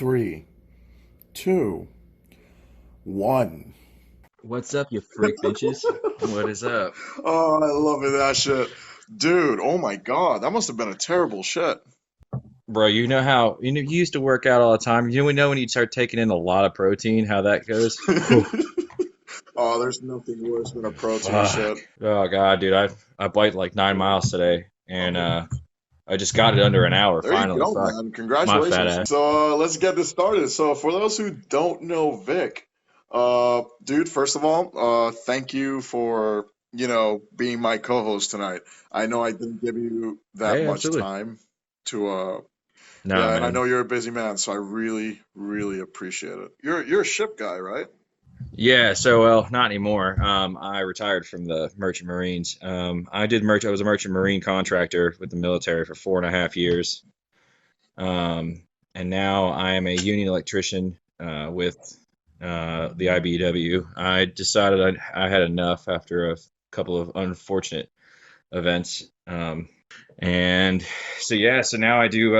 Three, two, one. What's up, you freak finches? What is up? Oh, I love it, that shit. Dude, oh my God, that must have been a terrible shit. Bro, you know how you used to work out all the time. You know when you start taking in a lot of protein, how that goes? Whew, Oh, there's nothing worse than a protein fuck. shit. Oh God, dude, I biked like 9 miles today, and Oh, I just got it under an hour there you finally. go, Fuck, man. my fat Congratulations. ass. So let's get this started. So for those who don't know Vic, dude, first of all, thank you for, being my co-host tonight. I know I didn't give you that Hey, much absolutely. time to Nah, yeah, and I know man. you're a busy man, so I really, really appreciate it. You're a ship guy, right? Yeah, so well, not anymore. I retired from the Merchant Marines. I was a Merchant Marine contractor with the military for 4.5 years. Um, and now I am a union electrician with the IBEW. I decided I had enough after a couple of unfortunate events. And so yeah, so now I do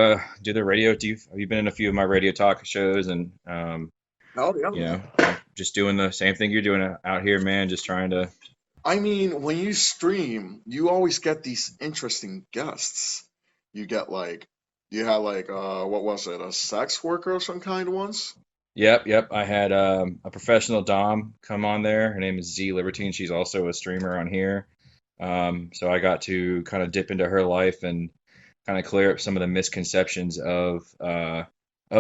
the radio. Have you been in a few of my radio talk shows? And Oh yeah, I'm just doing the same thing you're doing out here, man. Just trying to. I mean, when you stream, you always get these interesting guests. You get like, you had like, what was it, a sex worker of some kind once? Yep. I had a professional Dom come on there. Her name is Z Libertine. She's also a streamer on here. So I got to kind of dip into her life and kind of clear up some of the misconceptions of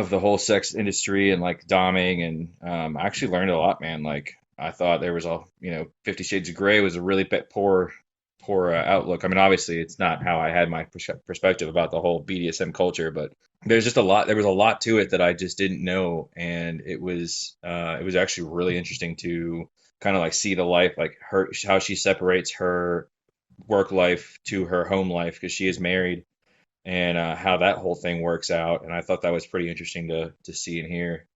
the whole sex industry and like doming. And I actually learned a lot, man. Like I thought there was a 50 Shades of Grey was a really poor outlook. I mean, obviously it's not how I had my perspective about the whole BDSM culture, but there's just a lot. There was a lot to it that I just didn't know, and it was actually really interesting to kind of like see the life, like her how she separates her work life to her home life because she is married, and how that whole thing works out. And I thought that was pretty interesting to see and hear.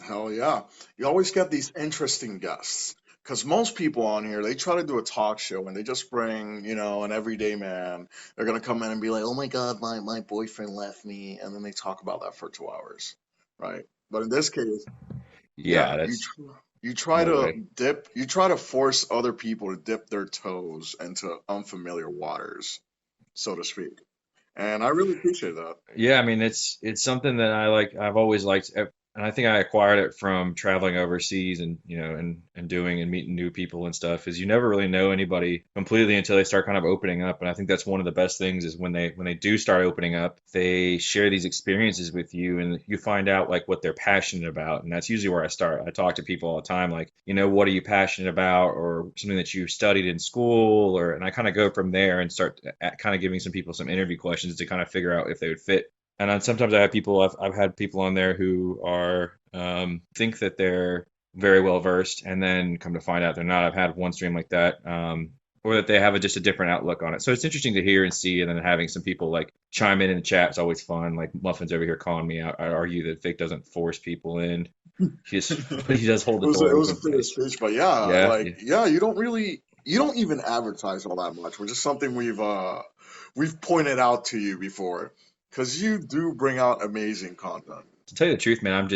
Hell yeah. You always get these interesting guests. Because most people on here, they try to do a talk show and they just bring, an everyday man. They're going to come in and be like, oh my God, my boyfriend left me. And then they talk about that for 2 hours. Right. But in this case, Yeah, yeah, that's you try no to way. you try to force other people to dip their toes into unfamiliar waters, so to speak. And I really appreciate that. Yeah, I mean it's something that I like. I've always liked, and I think I acquired it from traveling overseas and and doing and meeting new people and stuff. Is you never really know anybody completely until they start kind of opening up. And I think that's one of the best things is when they do start opening up, they share these experiences with you, and you find out like what they're passionate about. And that's usually where I start. I talk to people all the time, like what are you passionate about, or something that you studied in school, or and I kind of go from there and start kind of giving some people some interview questions to kind of figure out if they would fit. And then sometimes I've had people on there who are think that they're very well versed, and then come to find out they're not. I've had one stream like that, or that they have just a different outlook on it. So it's interesting to hear and see, and then having some people like chime in the chat is always fun. Like Muffin's over here calling me out. I argue that Vic doesn't force people in. He does hold It the was door it was a open. fair speech, but yeah, Yeah, like yeah. yeah, you don't even advertise all that much, which is something we've pointed out to you before, because you do bring out amazing content. To tell you the truth, man,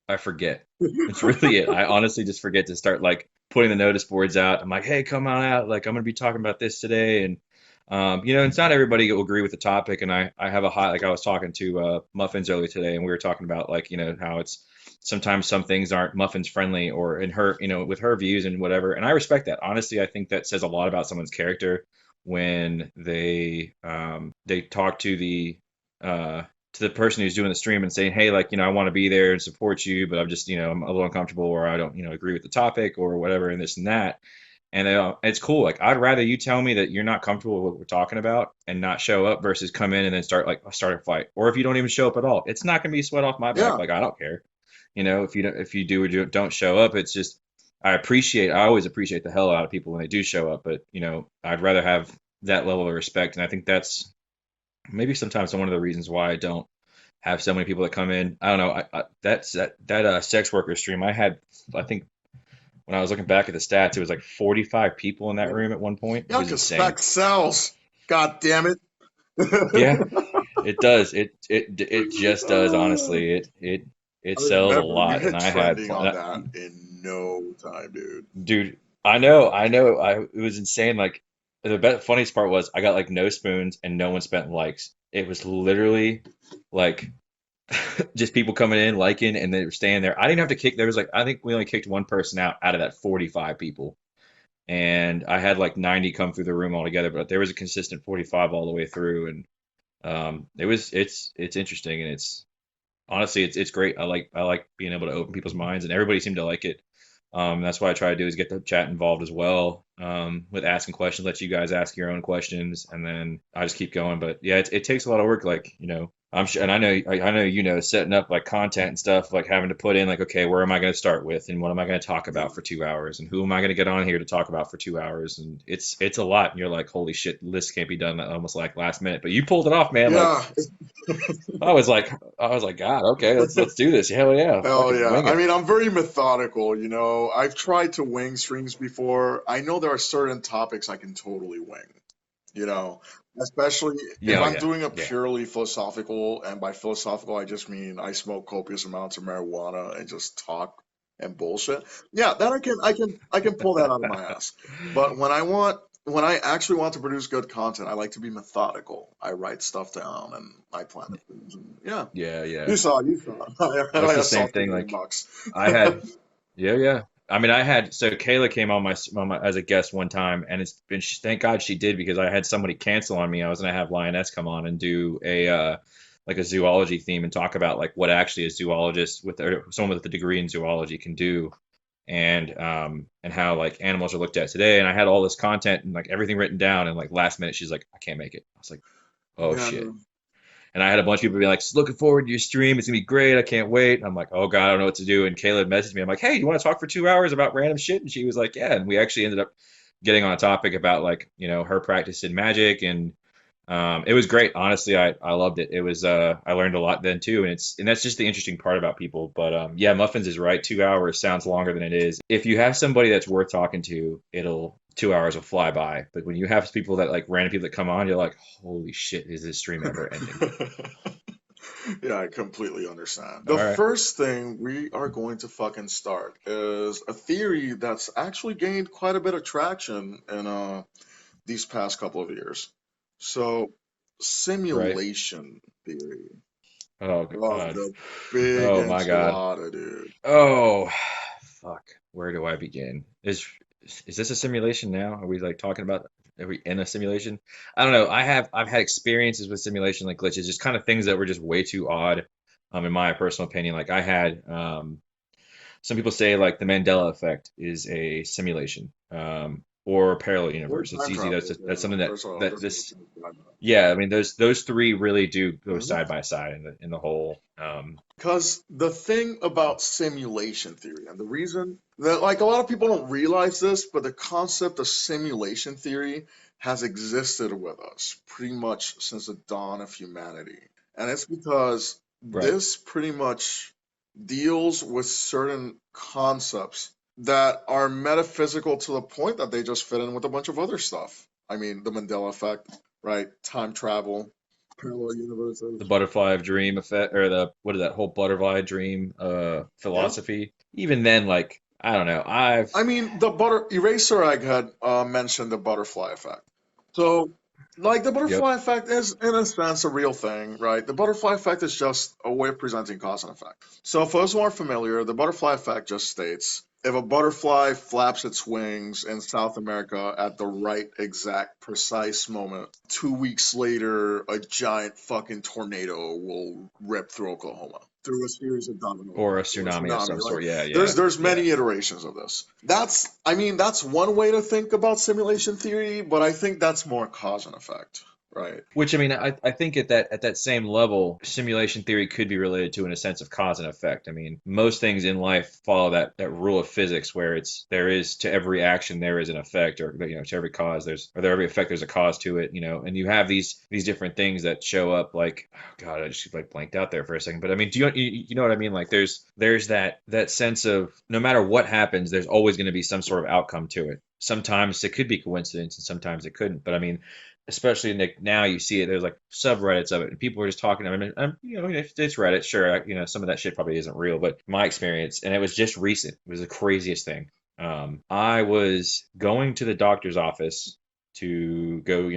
I forget. It's really it. I honestly just forget to start like putting the notice boards out. I'm like, hey, come on out. Like I'm gonna be talking about this today, and it's not everybody will agree with the topic. And I have a high like I was talking to Muffins earlier today, and we were talking about like how it's sometimes some things aren't Muffins friendly or in her with her views and whatever. And I respect that. Honestly, I think that says a lot about someone's character when they talk uh to the person who's doing the stream and saying, hey, like, I want to be there and support you, but I'm just, I'm a little uncomfortable or I don't, agree with the topic or whatever and this and that. And it's cool. Like, I'd rather you tell me that you're not comfortable with what we're talking about and not show up versus come in and then start a fight. Or if you don't even show up at all, it's not going to be sweat off my back. Yeah, Like, I don't care. If you do or don't show up, it's just, I always appreciate the hell out of people when they do show up, but, I'd rather have that level of respect. And I think that's maybe sometimes one of the reasons why I don't have so many people that come in. I don't know. That sex worker stream I had. I think when I was looking back at the stats, it was like 45 people in that yeah, room at one point. It yeah, was because insane. spec sells. God damn it. Yeah, it does. It just does. Honestly, it. It I sells a remember you lot, and hit I had trending on that in no time, dude. dude. I know. It was insane. Like funniest part was I got like no spoons and no one spent likes. It was literally like just people coming in liking and they were staying there. I didn't have to kick. There was like I think we only kicked one person out of that 45 people, and I had like 90 come through the room altogether. But there was a consistent 45 all the way through, and it's interesting and it's honestly it's great. I like being able to open people's minds, and everybody seemed to like it. That's what I try to do is get the chat involved as well, with asking questions, let you guys ask your own questions, and then I just keep going. But yeah, it takes a lot of work. Like, I'm sure, and I know, setting up like content and stuff, like having to put in like, okay, where am I going to start with, and what am I going to talk about for 2 hours, and who am I going to get on here to talk about for 2 hours, and it's a lot, and you're like, holy shit, this can't be done almost like last minute, but you pulled it off, man. Like Yeah, I was like, God, okay, let's do this. Hell yeah, hell fucking yeah. wing I it. mean, I'm very methodical, I've tried to wing streams before. I know there are certain topics I can totally wing, you know, especially if Yeah, oh I'm yeah, doing a yeah. purely philosophical, and by philosophical, I just mean I smoke copious amounts of marijuana and just talk and bullshit. Yeah, that I can pull that out of my ass. But when I actually want to produce good content, I like to be methodical. I write stuff down and I plan the things. And yeah, Yeah, you yeah. saw. That's I the same assaulted thing. the Like inbox. I had, yeah, yeah. I mean, I had so Kayla came on my as a guest one time, and thank God she did because I had somebody cancel on me. I was gonna have Lioness come on and do a like a zoology theme and talk about like what actually a zoologist or someone with a degree in zoology can do, and how like animals are looked at today. And I had all this content and like everything written down, and like last minute she's like, I can't make it. I was like, oh Yeah, shit. And I had a bunch of people be like, looking forward to your stream. It's gonna be great. I can't wait. And I'm like, oh God, I don't know what to do. And Caleb messaged me. I'm like, hey, you want to talk for 2 hours about random shit? And she was like, yeah. And we actually ended up getting on a topic about like, her practice in magic. And it was great. Honestly, I loved it. It was I learned a lot then too. And that's just the interesting part about people. But yeah, Muffins is right. 2 hours sounds longer than it is. If you have somebody that's worth talking to, 2 hours will fly by. But when you have people that like random people that come on, you're like, holy shit, is this stream ever ending? yeah, I completely understand. All The right. first thing we are going to fucking start is a theory that's actually gained quite a bit of traction in these past couple of years. So, Right. simulation theory. Oh Oh, God. the big Oh my God. enchilada, dude. Oh, fuck. Where do I begin? Is this a simulation now? Are we like talking about are we in a simulation? I don't know. I've had experiences with simulation like glitches, just kind of things that were just way too odd, in my personal opinion. Like I had some people say like the Mandela effect is a simulation, or parallel Or universe. It's time easy. travel. That's something that There's a this lot. yeah, I mean those three really do go Mhm. side by side in the whole Because the thing about simulation theory, and the reason that, like, a lot of people don't realize this, but the concept of simulation theory has existed with us pretty much since the dawn of humanity. And it's because right. this pretty much deals with certain concepts that are metaphysical to the point that they just fit in with a bunch of other stuff. I mean, the Mandela effect, right? Time travel, parallel The universes. butterfly dream effect, or the what is that whole butterfly dream Yeah. philosophy. Even then, like I don't know, I've I mean, the butter eraser egg had mentioned the butterfly effect. So, like, the yep. butterfly effect is, in a sense, a real thing, right? The butterfly effect is just a way of presenting cause and effect. So, for those who aren't familiar, the butterfly effect just states if a butterfly flaps its wings in South America at the right, exact, precise moment, 2 weeks later, a giant fucking tornado will rip through Oklahoma through a series of domino Or a effects or a tsunami of tsunami. some Like, sort. Yeah, there's yeah, there's yeah. many iterations of this. That's one way to think about simulation theory, but I think that's more cause and effect, right? Which I mean, I think at that same level, simulation theory could be related to in a sense of cause and effect. I mean, most things in life follow that rule of physics where there is to every action there is an effect, or to every cause every effect there's a cause to it. And you have these different things that show up. Like, oh God, I just like blanked out there for a second. But I mean, do you know what I mean? Like, there's that sense of no matter what happens, there's always going to be some sort of outcome to it. Sometimes it could be coincidence, and sometimes it couldn't. But I mean, especially Nick, now you see it. There's like subreddits of it, and people are just talking. I mean, if it's Reddit, sure, some of that shit probably isn't real, but my experience, and it was just recent. It was the craziest thing. I was going to the doctor's office to go,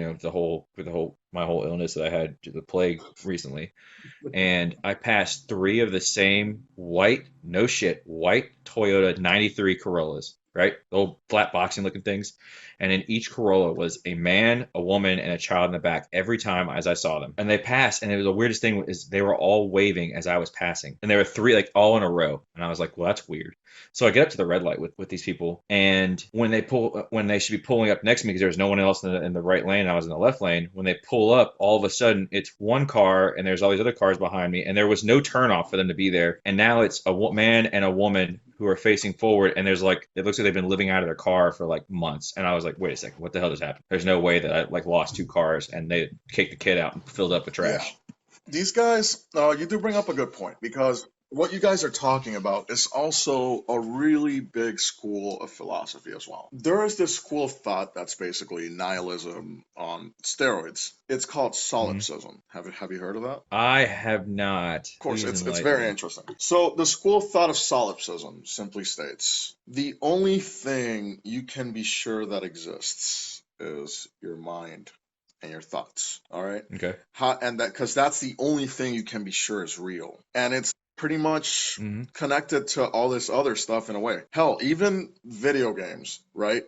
my whole illness that I had, the plague recently, and I passed three of the same white Toyota 93 Corollas, right? The old flat boxing looking things. And in each Corolla was a man, a woman, and a child in the back every time as I saw them. And they passed, and it was the weirdest thing is they were all waving as I was passing. And there were three, like all in a row. And I was like, well, that's weird. So I get up to the red light with these people, and when they should be pulling up next to me because there was no one else in the right lane, I was in the left lane. When they pull up, all of a sudden it's one car, and there's all these other cars behind me, and there was no turnoff for them to be there. And now it's a man and a woman who are facing forward, and there's like it looks like they've been living out of their car for like months. And I was like, wait a second, what the hell just happened? There's no way that I like lost two cars and they kicked the kid out and filled up with trash. These guys, you do bring up a good point, because what you guys are talking about is also a really big school of philosophy as well. There is this school of thought that's basically nihilism on steroids. It's called solipsism. Have you heard of that? I have not. Of course, Please it's enlighten very me. interesting. So the school of thought of solipsism simply states, the only thing you can be sure that exists is your mind and your thoughts. All right. Okay. Because that's the only thing you can be sure is real, and it's pretty much connected to all this other stuff in a way. Hell, even video games, right?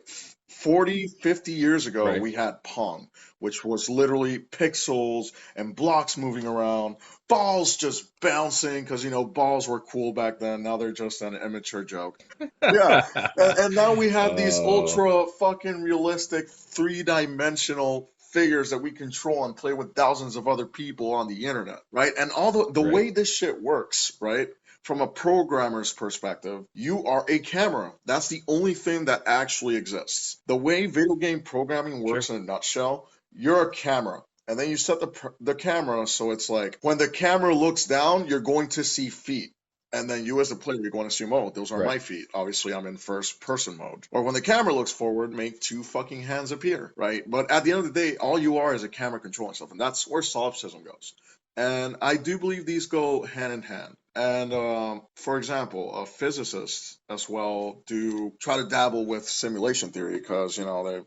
40, 50 years ago, Right. we had Pong, which was literally pixels and blocks moving around, balls just bouncing, because, balls were cool back then. Now they're just an immature joke. Yeah. And now we have these ultra fucking realistic 3-dimensional figures that we control and play with thousands of other people on the internet, right? And all the Right. way this shit works, right? From a programmer's perspective, you are a camera. That's the only thing that actually exists. The way video game programming works in a nutshell, you're a camera. And then you set the camera so it's like when the camera looks down, you're going to see feet. And then you as the player, you're going to assume, oh, those are my feet. Obviously, I'm in first person mode. Or when the camera looks forward, make two fucking hands appear, right? But at the end of the day, all you are is a camera controlling stuff. And that's where solipsism goes. And I do believe these go hand in hand. And for example, physicists as well do try to dabble with simulation theory, because,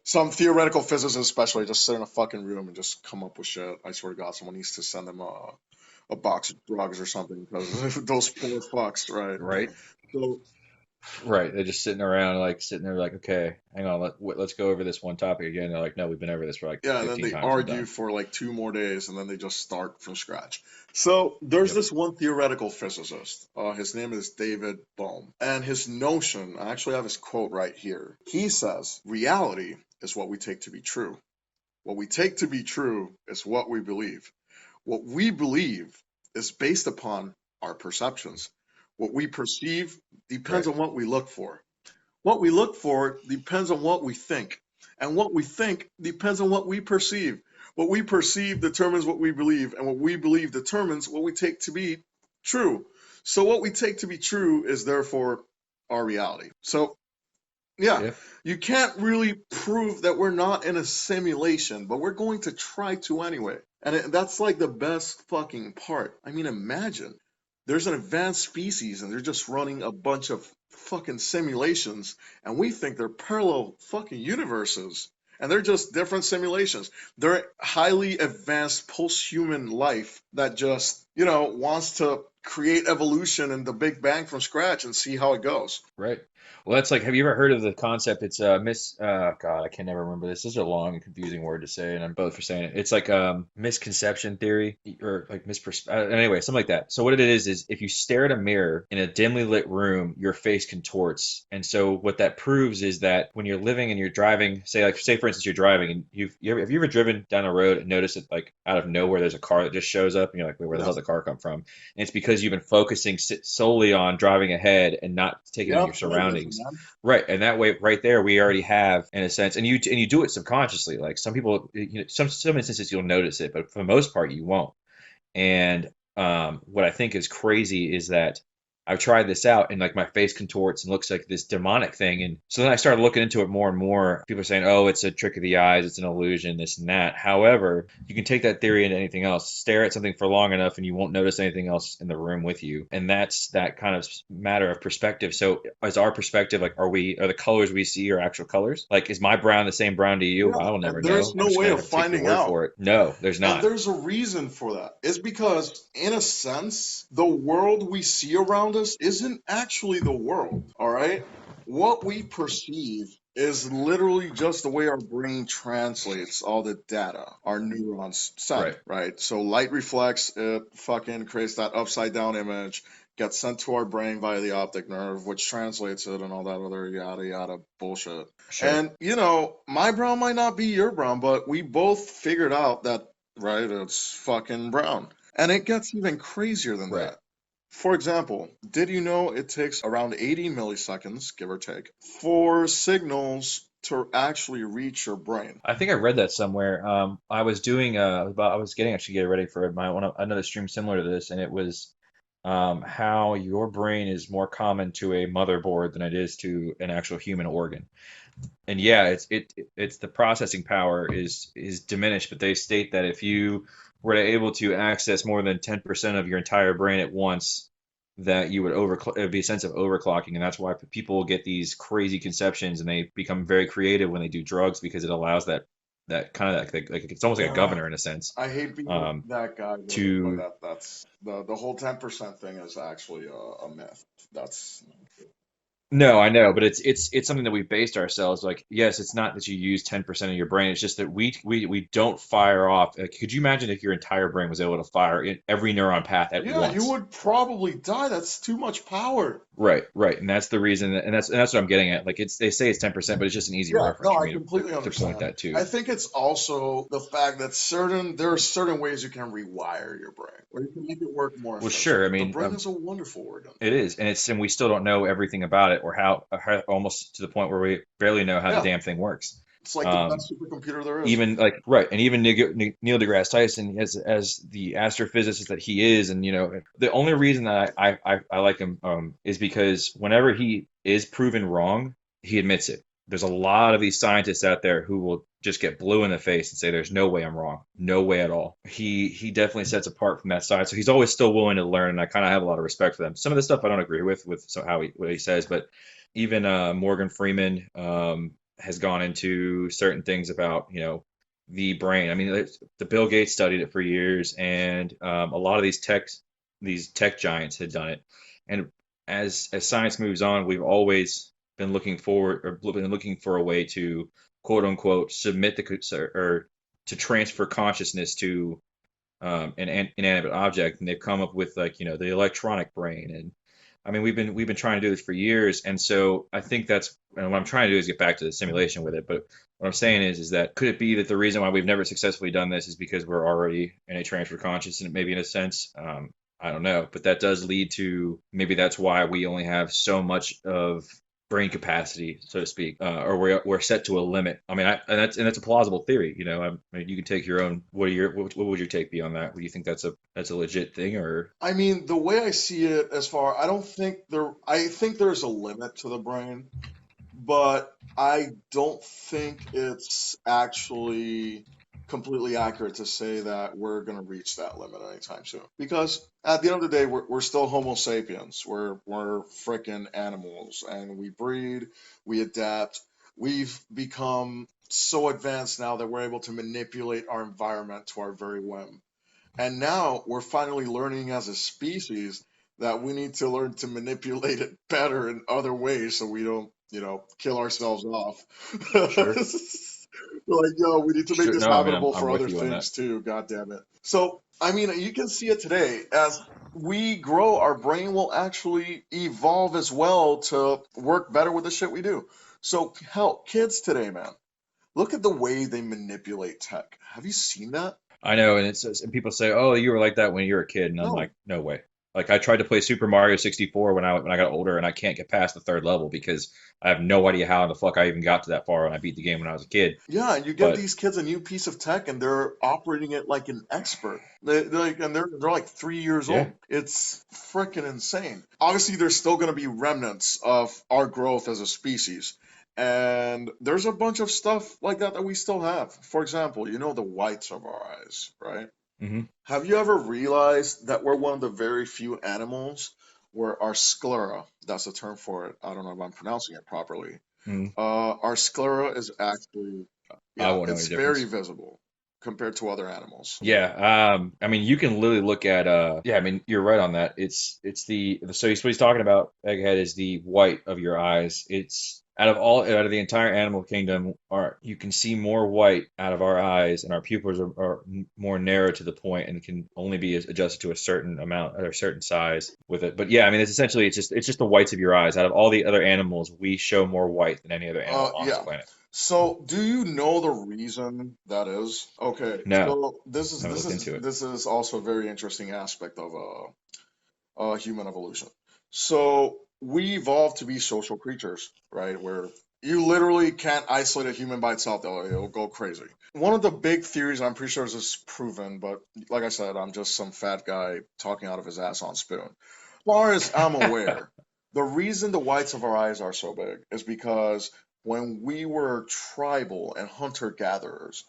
some theoretical physicists especially just sit in a fucking room and just come up with shit. I swear to God, someone needs to send them a box of drugs or something, because those poor fucks, right? Right. So, Right. They're just sitting around, sitting there, okay, hang on, let's go over this one topic again. They're like, no, we've been over this for like yeah, and then 15 they times. We're argue done. for like 2 more days, and then they just start from scratch. So there's this one theoretical physicist. His name is David Bohm. And his notion, I actually have his quote right here. He says, reality is what we take to be true. What we take to be true is what we believe. What we believe is based upon our perceptions. What we perceive depends on what we look for. What we look for depends on what we think. And what we think depends on what we perceive. What we perceive determines what we believe, and what we believe determines what we take to be true. So what we take to be true is therefore our reality. So, yeah, you can't really prove that we're not in a simulation, but we're going to try to anyway. And that's like the best fucking part. I mean, imagine there's an advanced species and they're just running a bunch of fucking simulations, and we think they're parallel fucking universes, and they're just different simulations. They're highly advanced post-human life that just, wants to create evolution and the Big Bang from scratch and see how it goes. Right. Well, that's like, have you ever heard of the concept? It's God, I can never remember this. This is a long and confusing word to say, and I'm both for saying it. It's like misconception theory, or like anyway, something like that. So what it is if you stare at a mirror in a dimly lit room, your face contorts. And so what that proves is that when you're living and you're driving, say for instance, you're driving and have you ever driven down a road and noticed that like out of nowhere there's a car that just shows up and you're like, wait, where the hell did the car come from? And it's because you've been focusing solely on driving ahead and not taking in your surroundings. Right. And that way right there, we already have, in a sense, and you do it subconsciously. Like some people, some instances you'll notice it, but for the most part, you won't. And what I think is crazy is that I've tried this out and like my face contorts and looks like this demonic thing. And so then I started looking into it more and more. People are saying, oh, it's a trick of the eyes, it's an illusion, this and that. However, you can take that theory into anything else. Stare at something for long enough and you won't notice anything else in the room with you. And that's that kind of matter of perspective. So is our perspective like are the colors we see are actual colors? Like is my brown the same brown to you? Yeah, I will never and there's know. I'm no just way gonna of have to take your finding word out. for it. No, there's And not. there's a reason for that. It's because, in a sense, the world we see around us isn't actually the world, all right? What we perceive is literally just the way our brain translates all the data our neurons send, Right. right? So light reflects, it fucking creates that upside down image, gets sent to our brain via the optic nerve, which translates it and all that other yada yada bullshit. Sure. And, you know, my brown might not be your brown, but we both figured out that, right, it's fucking brown. And it gets even crazier than Right. that. For example, did you know it takes around 80 milliseconds, give or take, for signals to actually reach your brain? I think I read that somewhere. I was doing I was getting actually get ready for another stream similar to this, and it was how your brain is more common to a motherboard than it is to an actual human organ. And yeah, it's the processing power is diminished, but they state that if you were able to access more than 10% of your entire brain at once, that you would it would be a sense of overclocking, and that's why people get these crazy conceptions and they become very creative when they do drugs because it allows that kind of like it's almost like a Uh, governor in a sense. I hate being Um, that guy, but to that's the whole 10% thing is actually a myth. That's No, I know, but it's something that we based ourselves like. Yes, it's not that you use 10% of your brain. It's just that we don't fire off. Like, could you imagine if your entire brain was able to fire in every neuron path at yeah, you once? would probably die. That's too much power. Right, right, and that's the reason, and that's what I'm getting at. Like they say it's 10%, but it's just an easy Yeah, reference no, for I me completely to point understand. that I to. think it's also the fact that there are certain ways you can rewire your brain, or you can make it work more Well, sure. I efficiently. The mean, brain is a wonderful organ. it is, and we still don't know everything about it, or how almost to the point where we barely know how the Yeah, damn thing works. it's like the Um, best supercomputer there is. even like right, and even Neil deGrasse Tyson as the astrophysicist that he is, and the only reason that I like him is because whenever he is proven wrong, he admits it. There's a lot of these scientists out there who will just get blue in the face and say there's no way I'm wrong, no way at all. He definitely sets apart from that side, so he's always still willing to learn, and I kind of have a lot of respect for them. Some of the stuff I don't agree with so what he says, but even Morgan Freeman has gone into certain things about the brain. I mean, the Bill Gates studied it for years, and a lot of these tech giants had done it. And as science moves on, we've always been looking forward or been looking for a way to quote unquote submit or to transfer consciousness to an inanimate object, and they've come up with like the electronic brain. And I mean we've been trying to do this for years, and so I think that's and what I'm trying to do is get back to the simulation with it. But what I'm saying is that could it be that the reason why we've never successfully done this is because we're already in a transfer consciousness, and maybe in a sense, I don't know, but that does lead to maybe that's why we only have so much of brain capacity, so to speak, or we're set to a limit. I mean, and that's a plausible theory. I mean, you can take your own. What would your take be on that? Would you think that's a legit thing, or I mean, the way I see it, I don't think I think there's a limit to the brain, but I don't think it's actually completely accurate to say that we're going to reach that limit anytime soon. Because at the end of the day, we're still Homo sapiens. We're freaking animals, and we breed, we adapt. We've become so advanced now that we're able to manipulate our environment to our very whim. And now we're finally learning as a species that we need to learn to manipulate it better in other ways so we don't, kill ourselves off. sure, Like, yo, we need to make sure? this No, I mean, habitable I'm for with other you on that. things too, god damn it. So, I mean, you can see it today. As we grow, our brain will actually evolve as well to work better with the shit we do. So, hell, kids today, man, look at the way they manipulate tech. Have you seen that? I know, and and people say, "Oh, you were like that when you were a kid," and I'm No. like, "No way." Like I tried to play Super Mario 64 when I got older, and I can't get past the third level because I have no idea how the fuck I even got to that far when I beat the game when I was a kid. Yeah, and you give But these kids a new piece of tech, and they're operating it like an expert. They're like 3 years yeah, old. It's freaking insane. Obviously, there's still going to be remnants of our growth as a species, and there's a bunch of stuff like that that we still have. For example, the whites of our eyes, right? hmm Have you ever realized that we're one of the very few animals where our sclera, that's the term for it. I don't know if I'm pronouncing it properly. hmm Our sclera is actually, I yeah, won't know any it's very difference. visible compared to other animals. Yeah, I mean, you can literally look at, yeah, I mean, you're right on that. It's so what he's talking about, Egghead, is the white of your eyes. It's out of the entire animal kingdom, you can see more white out of our eyes, and our pupils are more narrow to the point and can only be adjusted to a certain amount or a certain size with it. But yeah, I mean, it's just the whites of your eyes. Out of all the other animals, we show more white than any other animal on this Yeah. planet. So, do you know the reason that is? Okay, No, so this I is haven't this looked is into it. this is also a very interesting aspect of human evolution. So we evolved to be social creatures, right? Where you literally can't isolate a human by itself; it'll go crazy. One of the big theories, I'm pretty sure this is proven, but like I said, I'm just some fat guy talking out of his ass on Spoon. As far as I'm aware, the reason the whites of our eyes are so big is because when we were tribal and hunter-gatherers,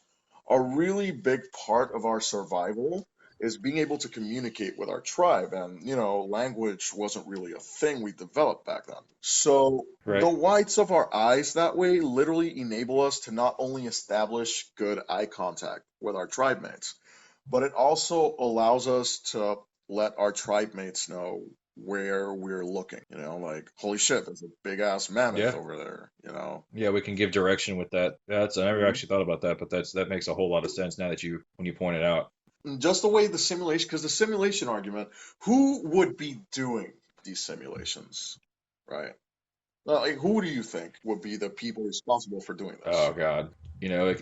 a really big part of our survival is being able to communicate with our tribe. And, language wasn't really a thing we developed back then. So the Right. whites of our eyes that way literally enable us to not only establish good eye contact with our tribe mates, but it also allows us to let our tribe mates know where we're looking. Like, holy shit, there's a big ass mammoth Yeah. over there. Yeah, we can give direction with that. I never Mhm. actually thought about that, but that makes a whole lot of sense now that when you point it out. Just the way the simulation, because the simulation argument, who would be doing these simulations, right? Like, who do you think would be the people responsible for doing this? Oh God. Like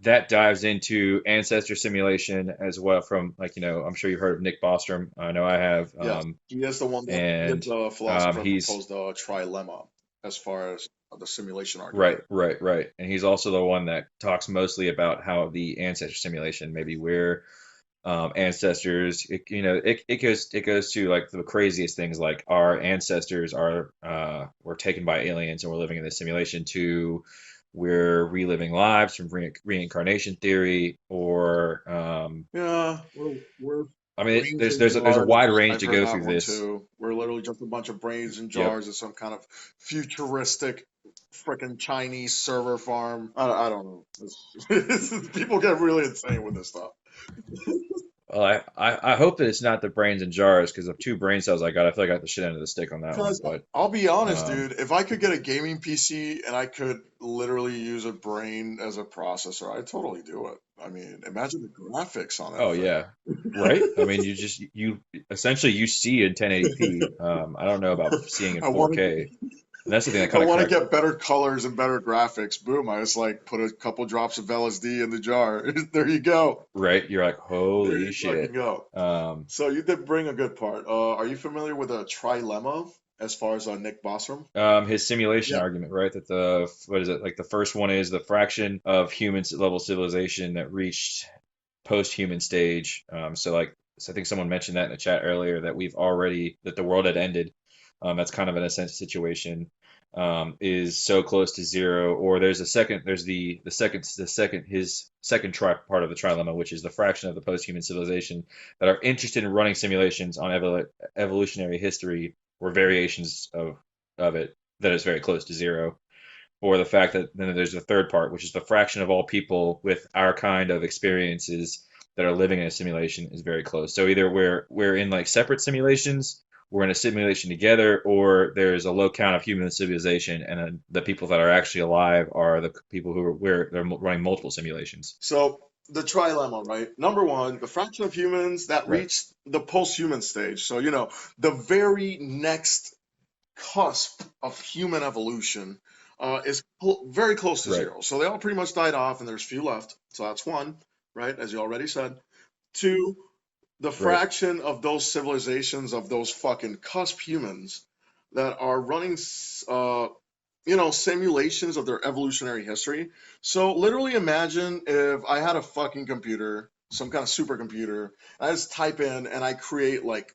that dives into ancestor simulation as well from like, I'm sure you've heard of Nick Bostrom. I know I have. Yes, he is the one that he is And the philosopher he's proposed the trilemma as far as the simulation right, argument. right, right. And he's also the one that talks mostly about how the ancestor simulation, maybe where ancestors, it goes to like the craziest things, like our ancestors were taken by aliens and we're living in this simulation, to we're reliving lives from reincarnation theory, or Yeah, we're I mean, brains there's in there's a jars. wide range I've to heard go that through one this. too. We're literally just a bunch of brains in Yep. jars of some kind of futuristic freaking Chinese server farm. I don't know. People get really insane with this stuff. Well, I hope that it's not the brains in jars, because of two brain cells I got, I feel like I got the shit end of the stick on that one. Because But I'll be honest, um, dude, if I could get a gaming PC and I could literally use a brain as a processor, I'd totally do it. I mean, imagine the graphics on that oh thing. yeah, right. I mean, you essentially you see in 1080p. I don't know about seeing in I want 4K, to and that's the thing that I kind of want to cracked. get better colors and better graphics. Boom, I just like put a couple drops of LSD in the jar. There you go. Right, you're like, There holy you fucking shit. go. Um, So you did bring a good part. Are you familiar with a trilemma as far as Nick Bostrom? his simulation Yeah. argument, right? That what is it? Like the first one is the fraction of human level civilization that reached post-human stage. So I think someone mentioned that in the chat earlier, that the world had ended. That's kind of in a sense situation, is so close to zero. Or there's his second part of the trilemma, which is the fraction of the post-human civilization that are interested in running simulations on evolutionary history or variations of it, that is very close to zero. Or the fact that then there's the third part, which is the fraction of all people with our kind of experiences that are living in a simulation is very close. So either we're in like separate simulations, we're in a simulation together, or there's a low count of human civilization, and then the people that are actually alive are the people who are where they're running multiple simulations. So the trilemma, right? Number one, the fraction of humans that Right. reach the post-human stage. So, the very next cusp of human evolution is very close to Right. zero. So they all pretty much died off, and there's few left. So that's one, right? As you already said. Two, the Right. fraction of those civilizations, of those fucking cusp humans that are running, simulations of their evolutionary history. So literally imagine if I had a fucking computer, some kind of supercomputer, and I just type in and I create like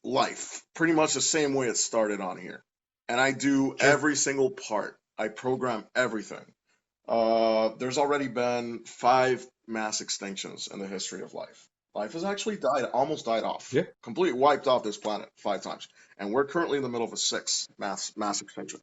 life, pretty much the same way it started on here. And I do Sure. every single part. I program everything. There's already been 5 mass extinctions in the history of life. Life has actually died, almost died off, Yeah. completely wiped off this planet 5 times, and we're currently in the middle of a 6 mass extinction.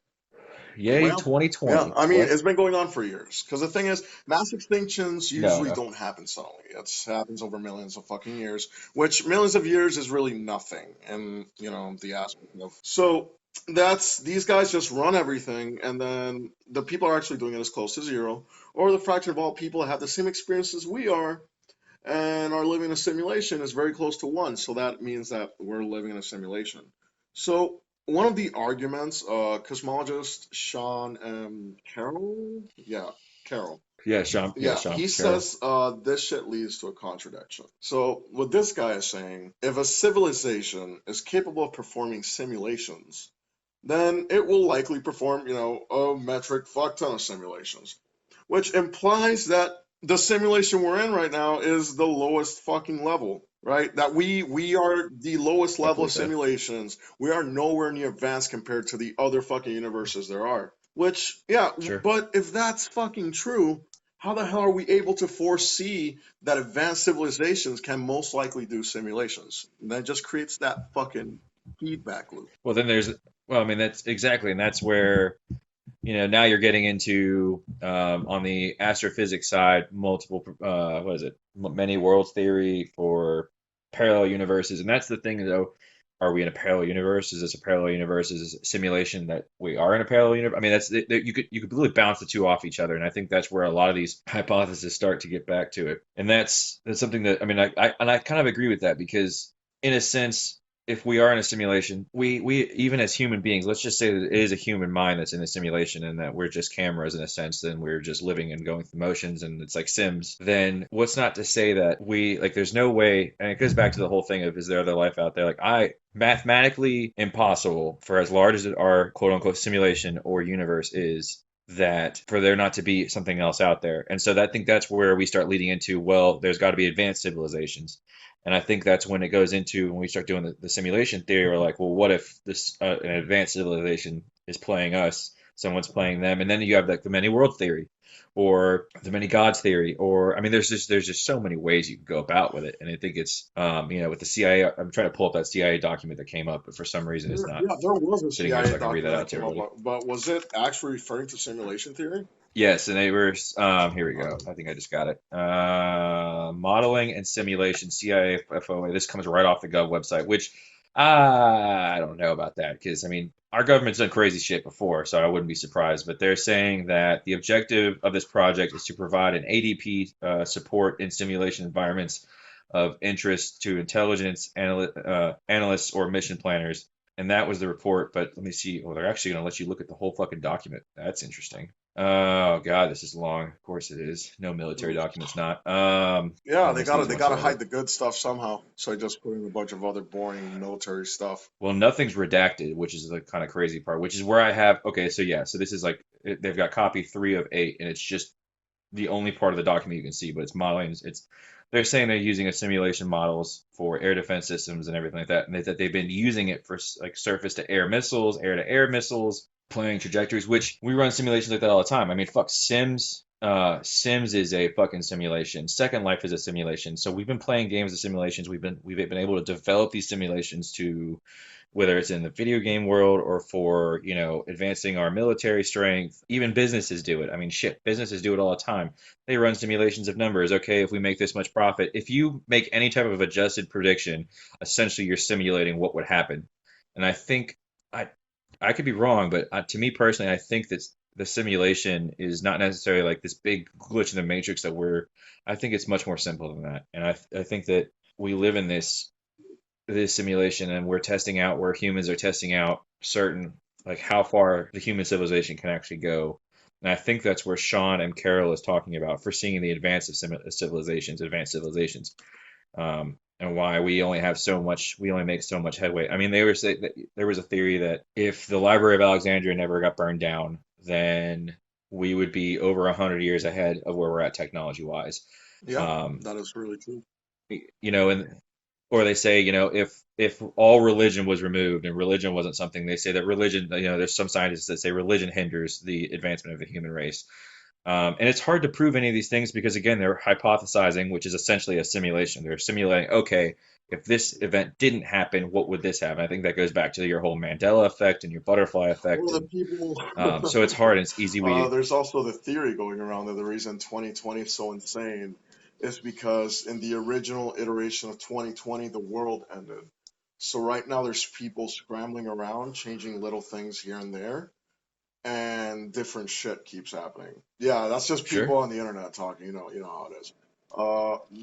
Yay, Well, yeah, 2020. I mean, What? it's been going on for years. Because the thing is, mass extinctions No, usually no. don't happen suddenly. It happens over millions of fucking years, which millions of years is really nothing in, the aspect of. So that's these guys just run everything, and then the people are actually doing it as close to zero, or the fraction of all people that have the same experiences we are and are living in a simulation is very close to one. So that means that we're living in a simulation. So one of the arguments, cosmologist Sean Carroll, yeah, Carroll, Yeah, Sean. Yeah, yeah, Sean he Carroll. says this shit leads to a contradiction. So what this guy is saying, if a civilization is capable of performing simulations, then it will likely perform, a metric fuck ton of simulations, which implies that the simulation we're in right now is the lowest fucking level, right? That we are the lowest I level of believe that. simulations. We are nowhere near advanced compared to the other fucking universes there are. Which, yeah, Sure. but if that's fucking true, how the hell are we able to foresee that advanced civilizations can most likely do simulations? And that just creates that fucking feedback loop. Well, then there's, well, I mean, that's exactly, and that's where, now you're getting into, on the astrophysics side, multiple, what is it, many worlds theory for parallel universes. And that's the thing, though. Are we in a parallel universe? Is this a parallel universe? Is this a simulation that we are in a parallel universe? I mean, you could really bounce the two off each other, and I think that's where a lot of these hypotheses start to get back to it. And that's something that, I mean, I kind of agree with that, because in a sense, if we are in a simulation, we even as human beings, let's just say that it is a human mind that's in a simulation, and that we're just cameras in a sense, then we're just living and going through motions, and it's like Sims. Then what's not to say that we, like, there's no way, and it goes back to the whole thing of, is there other life out there? Like, mathematically impossible for as large as our quote unquote simulation or universe is, that for there not to be something else out there. And so I think that's where we start leading into, well, there's got to be advanced civilizations. And I think that's when it goes into, when we start doing the simulation theory, we're like, well, what if this an advanced civilization is playing us, someone's playing them, and then you have like the many world theory, or the many gods theory, or, I mean, there's just so many ways you can go about with it. And I think it's, with the CIA, I'm trying to pull up that CIA document that came up, but for some reason it's not Yeah, there was a sitting here so CIA I can read that document out that to came up, everybody. but was it actually referring to simulation theory? Yes, and they were, here we go. Okay. I think I just got it. Modeling and simulation, CIA FOA. This comes right off the Gov website, which I don't know about that, because, I mean, our government's done crazy shit before, so I wouldn't be surprised. But they're saying that the objective of this project is to provide an ADP support in simulation environments of interest to intelligence analysts or mission planners. And that was the report. But let me see. Well, they're actually going to let you look at the whole fucking document. That's interesting. Oh God, this is long. Of course it is. No military documents, not. Yeah, No they gotta misdeeds they gotta whatsoever. hide the good stuff somehow. So I just put in a bunch of other boring military stuff. Well, nothing's redacted, which is the kind of crazy part. Which is where I have. Okay, so yeah, so this is like, they've got copy 3 of 8, and it's just the only part of the document you can see, but it's modeling. It's they're saying they're using a simulation models for air defense systems and everything like that, and that they've been using it for like surface to air missiles, air to air missiles, planning trajectories, which we run simulations like that all the time. I mean, fuck, Sims. Sims is a fucking simulation. Second Life is a simulation. So we've been playing games of simulations. We've been able to develop these simulations to, whether it's in the video game world or for, advancing our military strength. Even businesses do it. I mean, shit, businesses do it all the time. They run simulations of numbers. Okay, if we make this much profit, if you make any type of adjusted prediction, essentially you're simulating what would happen. And I think, I I could be wrong, but to me personally, I think that the simulation is not necessarily like this big glitch in the matrix that I think it's much more simple than that. And I think that we live in this simulation, and we're testing out, where humans are testing out certain, like, how far the human civilization can actually go. And I think that's where Sean and Carol is talking about, foreseeing the advance of advanced civilizations. and why we only have so much, we only make so much headway. I mean, they were saying that there was a theory that if the Library of Alexandria never got burned down, then we would be over 100 years ahead of where we're at technology wise. Yeah, Um, that is really true. and or they say, if all religion was removed and religion wasn't something, they say that religion, there's some scientists that say religion hinders the advancement of the human race. And it's hard to prove any of these things because, again, they're hypothesizing, which is essentially a simulation. They're simulating, okay, if this event didn't happen, what would this happen? I think that goes back to your whole Mandela effect and your butterfly effect. Well, the And people, so it's hard and it's easy. there's also the theory going around that the reason 2020 is so insane is because in the original iteration of 2020, the world ended. So right now there's people scrambling around, changing little things here and there, and different shit keeps happening. Yeah, that's just Sure. people on the internet talking. You know how it is.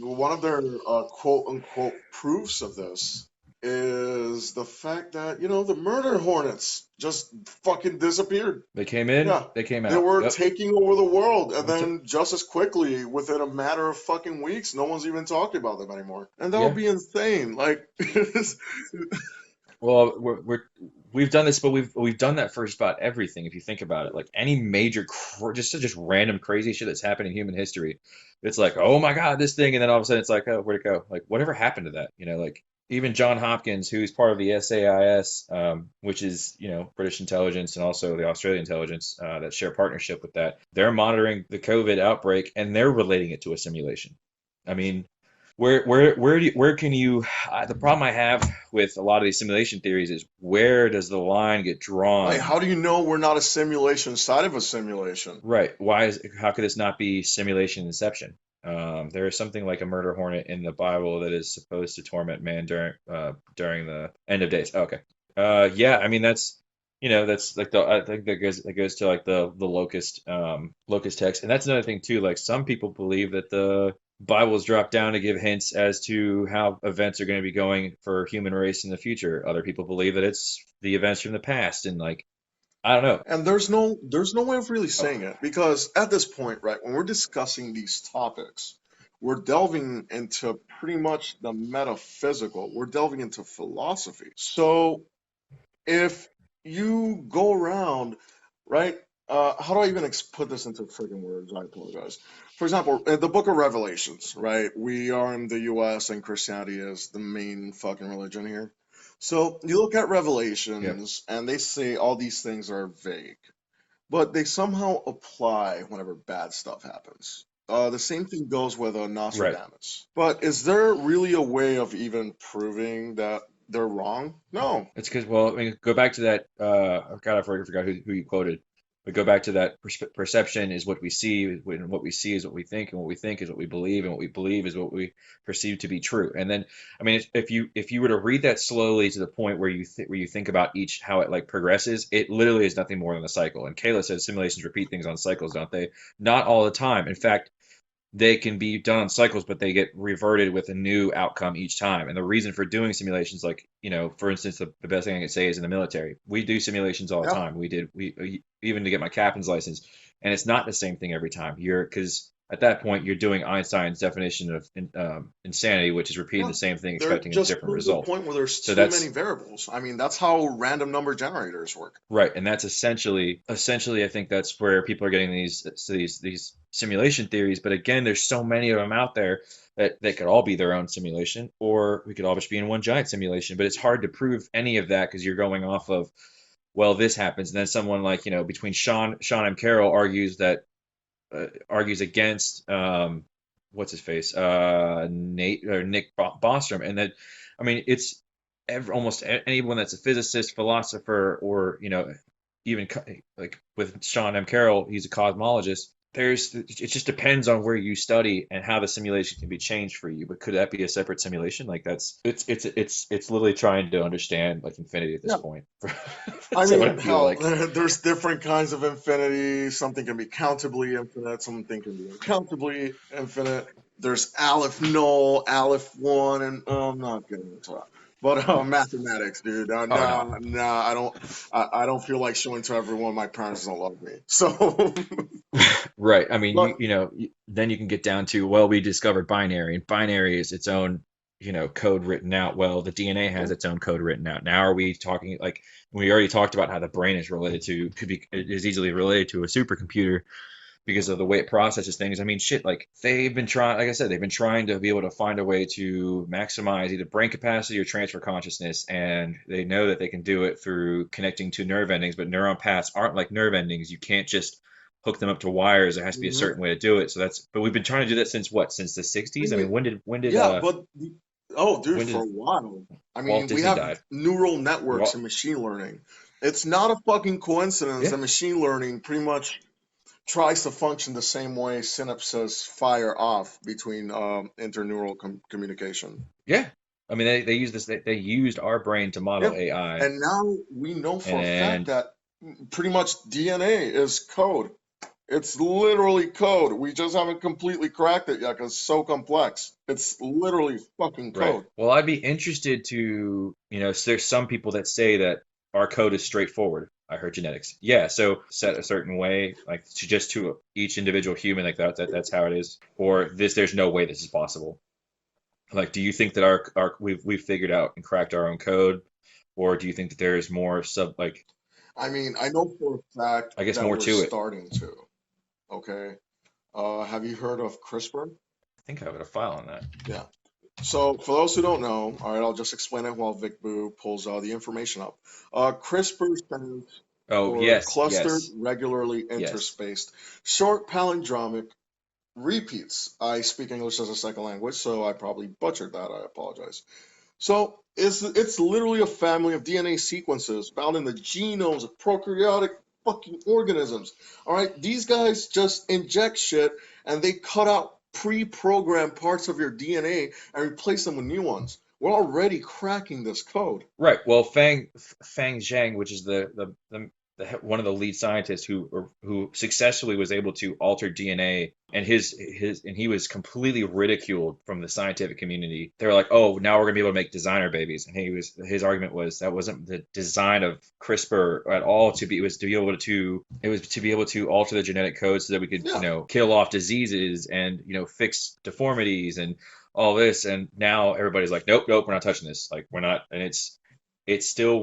One of their quote unquote proofs of this is the fact that the murder hornets just fucking disappeared. They came in, Yeah, they came they out. were Yep. taking over the world, and That's it. then just as quickly, within a matter of fucking weeks, no one's even talking about them anymore. And that would Yeah. be insane. Like, Well, we've done this, but we've done that for just about everything. If you think about it, like any major, just random crazy shit that's happened in human history, it's like, oh my God, this thing, and then all of a sudden it's like, oh, where'd it go? Like, whatever happened to that? Like even John Hopkins, who's part of the SAIS, which is British intelligence and also the Australian intelligence that share partnership with that. They're monitoring the COVID outbreak and they're relating it to a simulation. I mean, where can you the problem I have with a lot of these simulation theories is where does the line get like, drawn? how do you know we're not a simulation inside of a simulation? Right. How could this not be simulation inception? There is something like a murder hornet in the Bible that is supposed to torment man during the end of days. Okay. Yeah, I mean that's like I think that goes to like the locust text. And that's another thing too. Like some people believe that the Bibles drop down to give hints as to how events are going to be going for human race in the future. Other people believe that it's the events from the past, and like I don't know. And there's no way of really Oh, saying it because at this point, right, when we're discussing these topics, we're delving into pretty much the metaphysical. We're delving into philosophy. So if you go around, right? How do I even put this into friggin' words? I apologize. For example, in the Book of Revelations, right? We are in the U.S. and Christianity is the main fucking religion here. So you look at yep, Revelations, and they say all these things are vague, but they somehow apply whenever bad stuff happens. The same thing goes with right. Nostradamus. But is there really a way of even proving that they're wrong? No. It's because, well, I mean, go back to that. God, I forgot who you quoted, but go back to that perception is what we see, and what we see is what we think, and what we think is what we believe, and what we believe is what we perceive to be true. And then, I mean, if you were to read that slowly to the point where you think about each how it like progresses, it literally is nothing more than a cycle. And Kayla says simulations repeat things on cycles, don't they? Not all the time. In fact, they can be done on cycles, but they get reverted with a new outcome each time. And the reason for doing simulations, like, for instance, the best thing I can say is in the military, we do simulations all the Yeah. time. We even to get my captain's license, and it's not the same thing every time. Because at that point, you're doing Einstein's definition of insanity, which is repeating Yeah. the same thing, There expecting a just different proves a result. point where there's So too many that's variables. I mean, that's how random number generators work. right, and that's essentially, I think that's where people are getting these simulation theories. But again, there's so many of them out there that they could all be their own simulation, or we could all just be in one giant simulation. But it's hard to prove any of that because you're going off of, well, this happens, and then someone like between Sean M. Carroll argues against what's his face Nate or Nick Bostrom, and that I mean it's almost anyone that's a physicist, philosopher, or even like with Sean M. Carroll, he's a cosmologist. It just depends on where you study and how the simulation can be changed for you. But could that be a separate simulation? Like it's literally trying to understand like infinity at this Yeah. point. I That's what I mean, feel hell, like. there's different kinds of infinity. Something can be countably infinite, something can be uncountably infinite. There's Aleph null, Aleph one, and I'm not getting into that. But mathematics, dude. Oh no. I don't feel like showing to everyone my parents don't love me. So, Right. I mean, but then you can get down to, well, we discovered binary, and binary is its own code written out. Well, the DNA has its own code written out. Now are we talking like we already talked about how the brain is is easily related to a supercomputer because of the way it processes things. I mean, shit, like they've been trying, like I said, they've been trying to be able to find a way to maximize either brain capacity or transfer consciousness. And they know that they can do it through connecting to nerve endings, but neuron paths aren't like nerve endings. You can't just hook them up to wires. There has to be a Hmm. certain way to do it. But we've been trying to do that since what? Since the 60s? I mean, Yeah, but oh, dude, when for a did while. I Walt mean, we Disney have died? neural networks Walt, and machine learning. It's not a fucking coincidence yeah, that machine learning pretty much tries to function the same way synapses fire off between interneural communication. yeah. I mean, they use this. They used our brain to Yeah, model AI, and now we know for a fact and that pretty much DNA is code. It's literally code. We just haven't completely cracked it yet because it's so complex. It's literally fucking right. code. Well, I'd be interested there's some people that say that our code is straightforward. I heard genetics. Yeah, so set a certain way, like to each individual human, like that's how it is. Or there's no way this is possible. Like, do you think that our we've figured out and cracked our own code, or do you think that there's more I mean, I know for a fact I guess that more we're to it? starting to. Okay. Have you heard of CRISPR? I think I have a file on that. Yeah. So, for those who don't know, all right, I'll just explain it while Vic Boo pulls the information up. CRISPR stands Oh, for yes, Clustered yes, Regularly yes. Interspaced Short Palindromic Repeats. I speak English as a second language, so I probably butchered that. I apologize. So, it's literally a family of DNA sequences found in the genomes of prokaryotic fucking organisms. All right, these guys just inject shit and they cut out pre-programmed parts of your DNA and replace them with new ones. We're already cracking this code. Right. Well, Fang Zhang, which is one of the lead scientists who successfully was able to alter DNA, and he was completely ridiculed from the scientific community. They were like, "Oh, now we're gonna be able to make designer babies," and his argument was that wasn't the design of CRISPR at all. It was to be able to alter the genetic code so that we could Yeah, kill off diseases and fix deformities and all this. And now everybody's like, nope, nope, we're not touching this. Like we're not. And it's still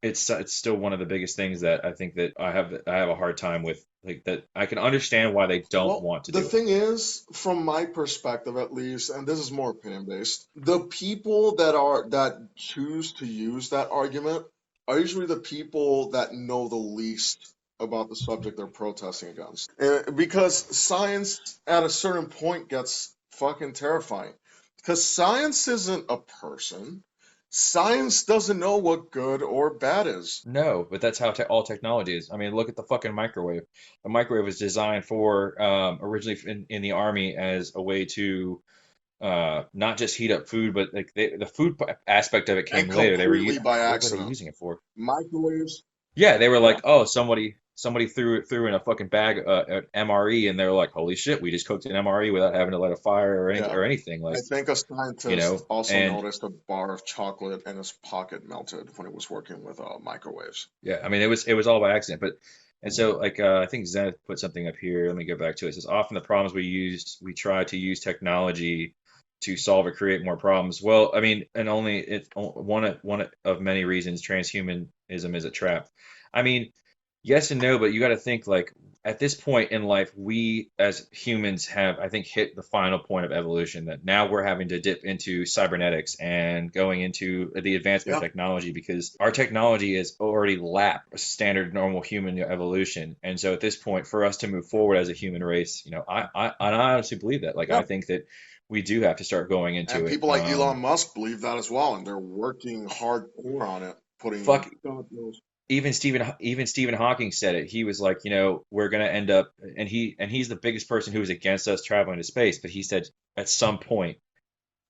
it's still one of the biggest things that I think that I have a hard time with, like, that I can understand why they don't well, want to the do it. thing is, from my perspective at least, and this is more opinion based, the people that choose to use that argument are usually the people that know the least about the subject they're protesting against. Because science at a certain point gets fucking terrifying. Because science isn't a person. Science doesn't know what good or bad is. No, but that's how all technology is. I mean, look at the fucking microwave. The microwave was designed for originally in the army as a way to not just heat up food, but like the aspect of it came And later. completely by What were they accident. using it for? Microwaves, Yeah, they were yeah. like, oh, somebody threw in a fucking bag at MRE, and they were like, holy shit, we just cooked an MRE without having to light a fire Yeah. or anything, I like, think a scientist also and noticed a bar of chocolate in his pocket melted when he was working with microwaves. yeah, I mean, it was all by accident. But and so like I think Zenith put something up here. Let me go back to it. It says often the problems we try to use technology to solve or create more problems. Well, I mean, and only it's one of many reasons transhumanism is a trap. I mean, yes and no, but you got to think, like, at this point in life, we as humans have, I think, hit the final point of evolution, that now we're having to dip into cybernetics and going into the advancement of Yeah. technology because our technology has already lapped standard normal human evolution. And so at this point, for us to move forward as a human race, I honestly believe that. Like, Yeah. I think that we do have to start going And into it. people like Elon Musk believe that as well, and they're working hardcore on it, putting Fuck, God knows. even Stephen Hawking said it. He was like, we're gonna end up, and he's the biggest person who was against us traveling to space. But he said at some point,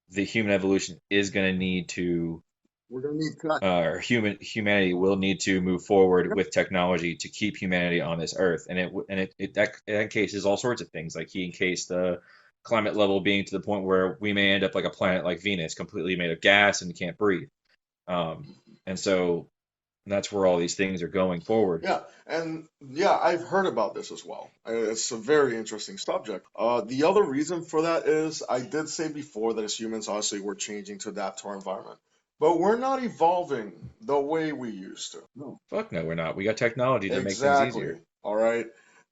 the human evolution is gonna need to, We're gonna need cut. or humanity will need to move forward Yep. with technology to keep humanity on this earth. And that encases all sorts of things. Like he encased the climate level being to the point where we may end up like a planet like Venus, completely made of gas and can't breathe. Um, and so And that's where all these things are going forward. Yeah, and yeah, I've heard about this as well. It's a very interesting subject. The other reason for that is I did say before that as humans, obviously, we're changing to adapt to our environment, but we're not evolving the way we used to. No. Fuck no, we're not. We got technology to make things Exactly. easier. All right.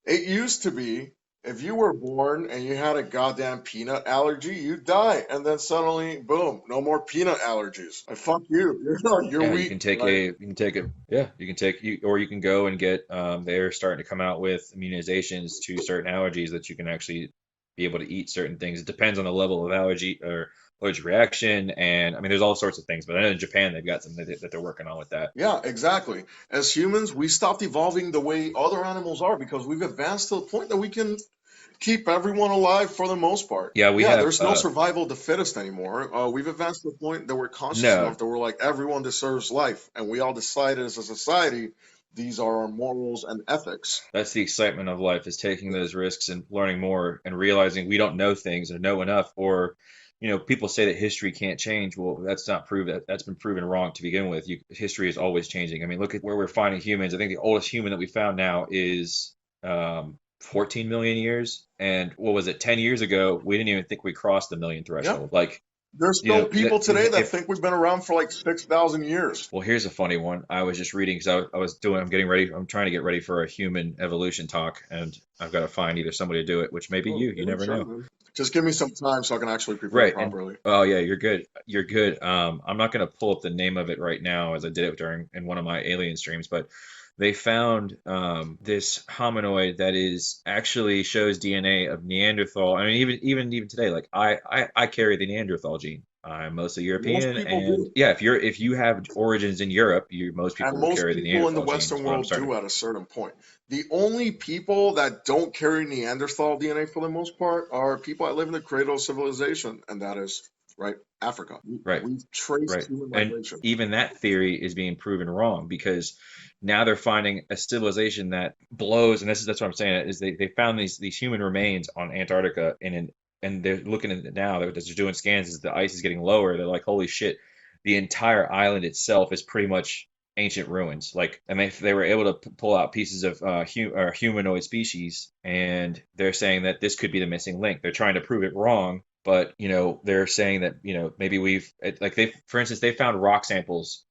It used to be if you were born and you had a goddamn peanut allergy, you'd die, and then suddenly, boom, no more peanut allergies. Like, fuck you. You're Yeah, weak, right? you can take it. Yeah, you can take you, or you can go and get. They're starting to come out with immunizations to certain allergies that you can actually be able to eat certain things. It depends on the level of allergy or allergic reaction, and I mean, there's all sorts of things. But I know in Japan they've got something that they're working on with that. Yeah, exactly. As humans, we stopped evolving the way other animals are because we've advanced to the point that we can keep everyone alive for the most part. Yeah, we Yeah, have. there's no survival of the fittest anymore. We've advanced to the point that we're conscious No, enough that we're like everyone deserves life, and we all decided as a society these are our morals and ethics. that's the excitement of life is taking those risks and learning more and realizing we don't know things or know enough or people say that history can't change. Well, that's not proved. That's been proven wrong to begin with. History is always changing. I mean, look at where we're finding humans. I think the oldest human that we found now is 14 million years. And what was it? 10 years ago, we didn't even think we crossed the million Yeah, threshold. Like, there's still people today that if think we've been around for like 6,000 years. well, here's a funny one. I was just reading because I'm getting ready. I'm trying to get ready for a human evolution talk, and I've got to find either somebody to do it, which may be Oh, you. You yeah, never sure, know. man. Just give me some time so I can actually prepare Right. And properly. oh yeah, you're good. You're good. I'm not gonna pull up the name of it right now as I did it during in one of my alien streams, but they found this hominoid that is actually shows DNA of Neanderthal. I mean, even today, like I carry the Neanderthal gene. I'm mostly Most European, people and do. yeah, if you have origins in Europe, most And people will most carry the people in the Neanderthal gene. Western Is what I'm world starting do at a certain point. The only people that don't carry Neanderthal DNA for the most part are people that live in the cradle of civilization, and that is, right, Africa. right. We've traced Right. human And migration. even that theory is being proven wrong because now they're finding a civilization that blows, and that's what I'm saying, is they found these human remains on Antarctica and they're looking at it now, they're doing scans as the ice is getting lower, they're like, holy shit, the entire island itself is pretty much ancient ruins. Like, and they were able to pull out pieces of humanoid species, and they're saying that this could be the missing link. They're trying to prove it wrong, but they're saying that maybe like for instance they found rock samples.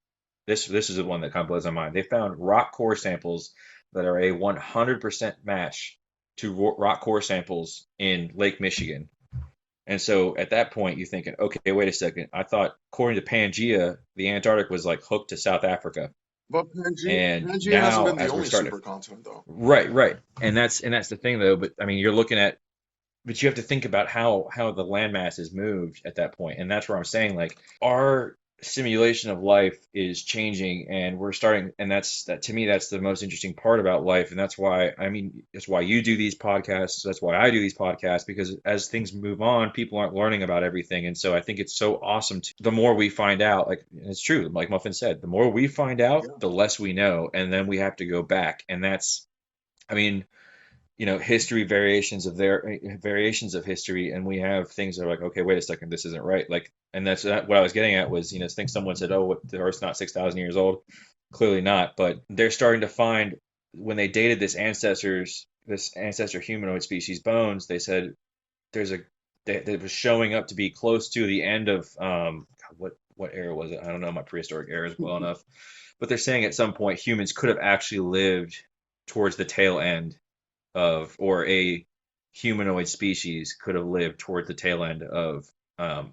This is the one that kind of blows my mind. They found rock core samples that are a 100% match to rock core samples in Lake Michigan. And so at that point you're thinking, okay, wait a second, I thought according to Pangea the Antarctic was like hooked to South Africa. But And Pangea hasn't now been the as we're only starting to supercontinent, though. right, and that's the thing though. But I mean, you're looking at, but you have to think about how the landmass is moved at that point, and that's where I'm saying like our simulation of life is changing, and we're starting, and that to me that's the most interesting part about life, and that's why I mean that's why you do these podcasts, that's why I do these podcasts, because as things move on, people aren't learning about everything, and so I think it's so awesome. The more we find out, like and it's true, like Muffin said, the more we find out, Yeah. the less we know, and then we have to go back, and that's. I mean, history variations of history, and we have things that are like, okay, wait a second, this isn't right. Like, and that's what I was getting at was, I think someone said, oh, the Earth's not 6,000 years old. Clearly not, but they're starting to find when they dated this ancestor humanoid species bones, they said there's a that was showing up to be close to the end of what era was it? I don't know my prehistoric eras well enough, but they're saying at some point humans could have actually lived towards the tail end or a humanoid species could have lived toward the tail end of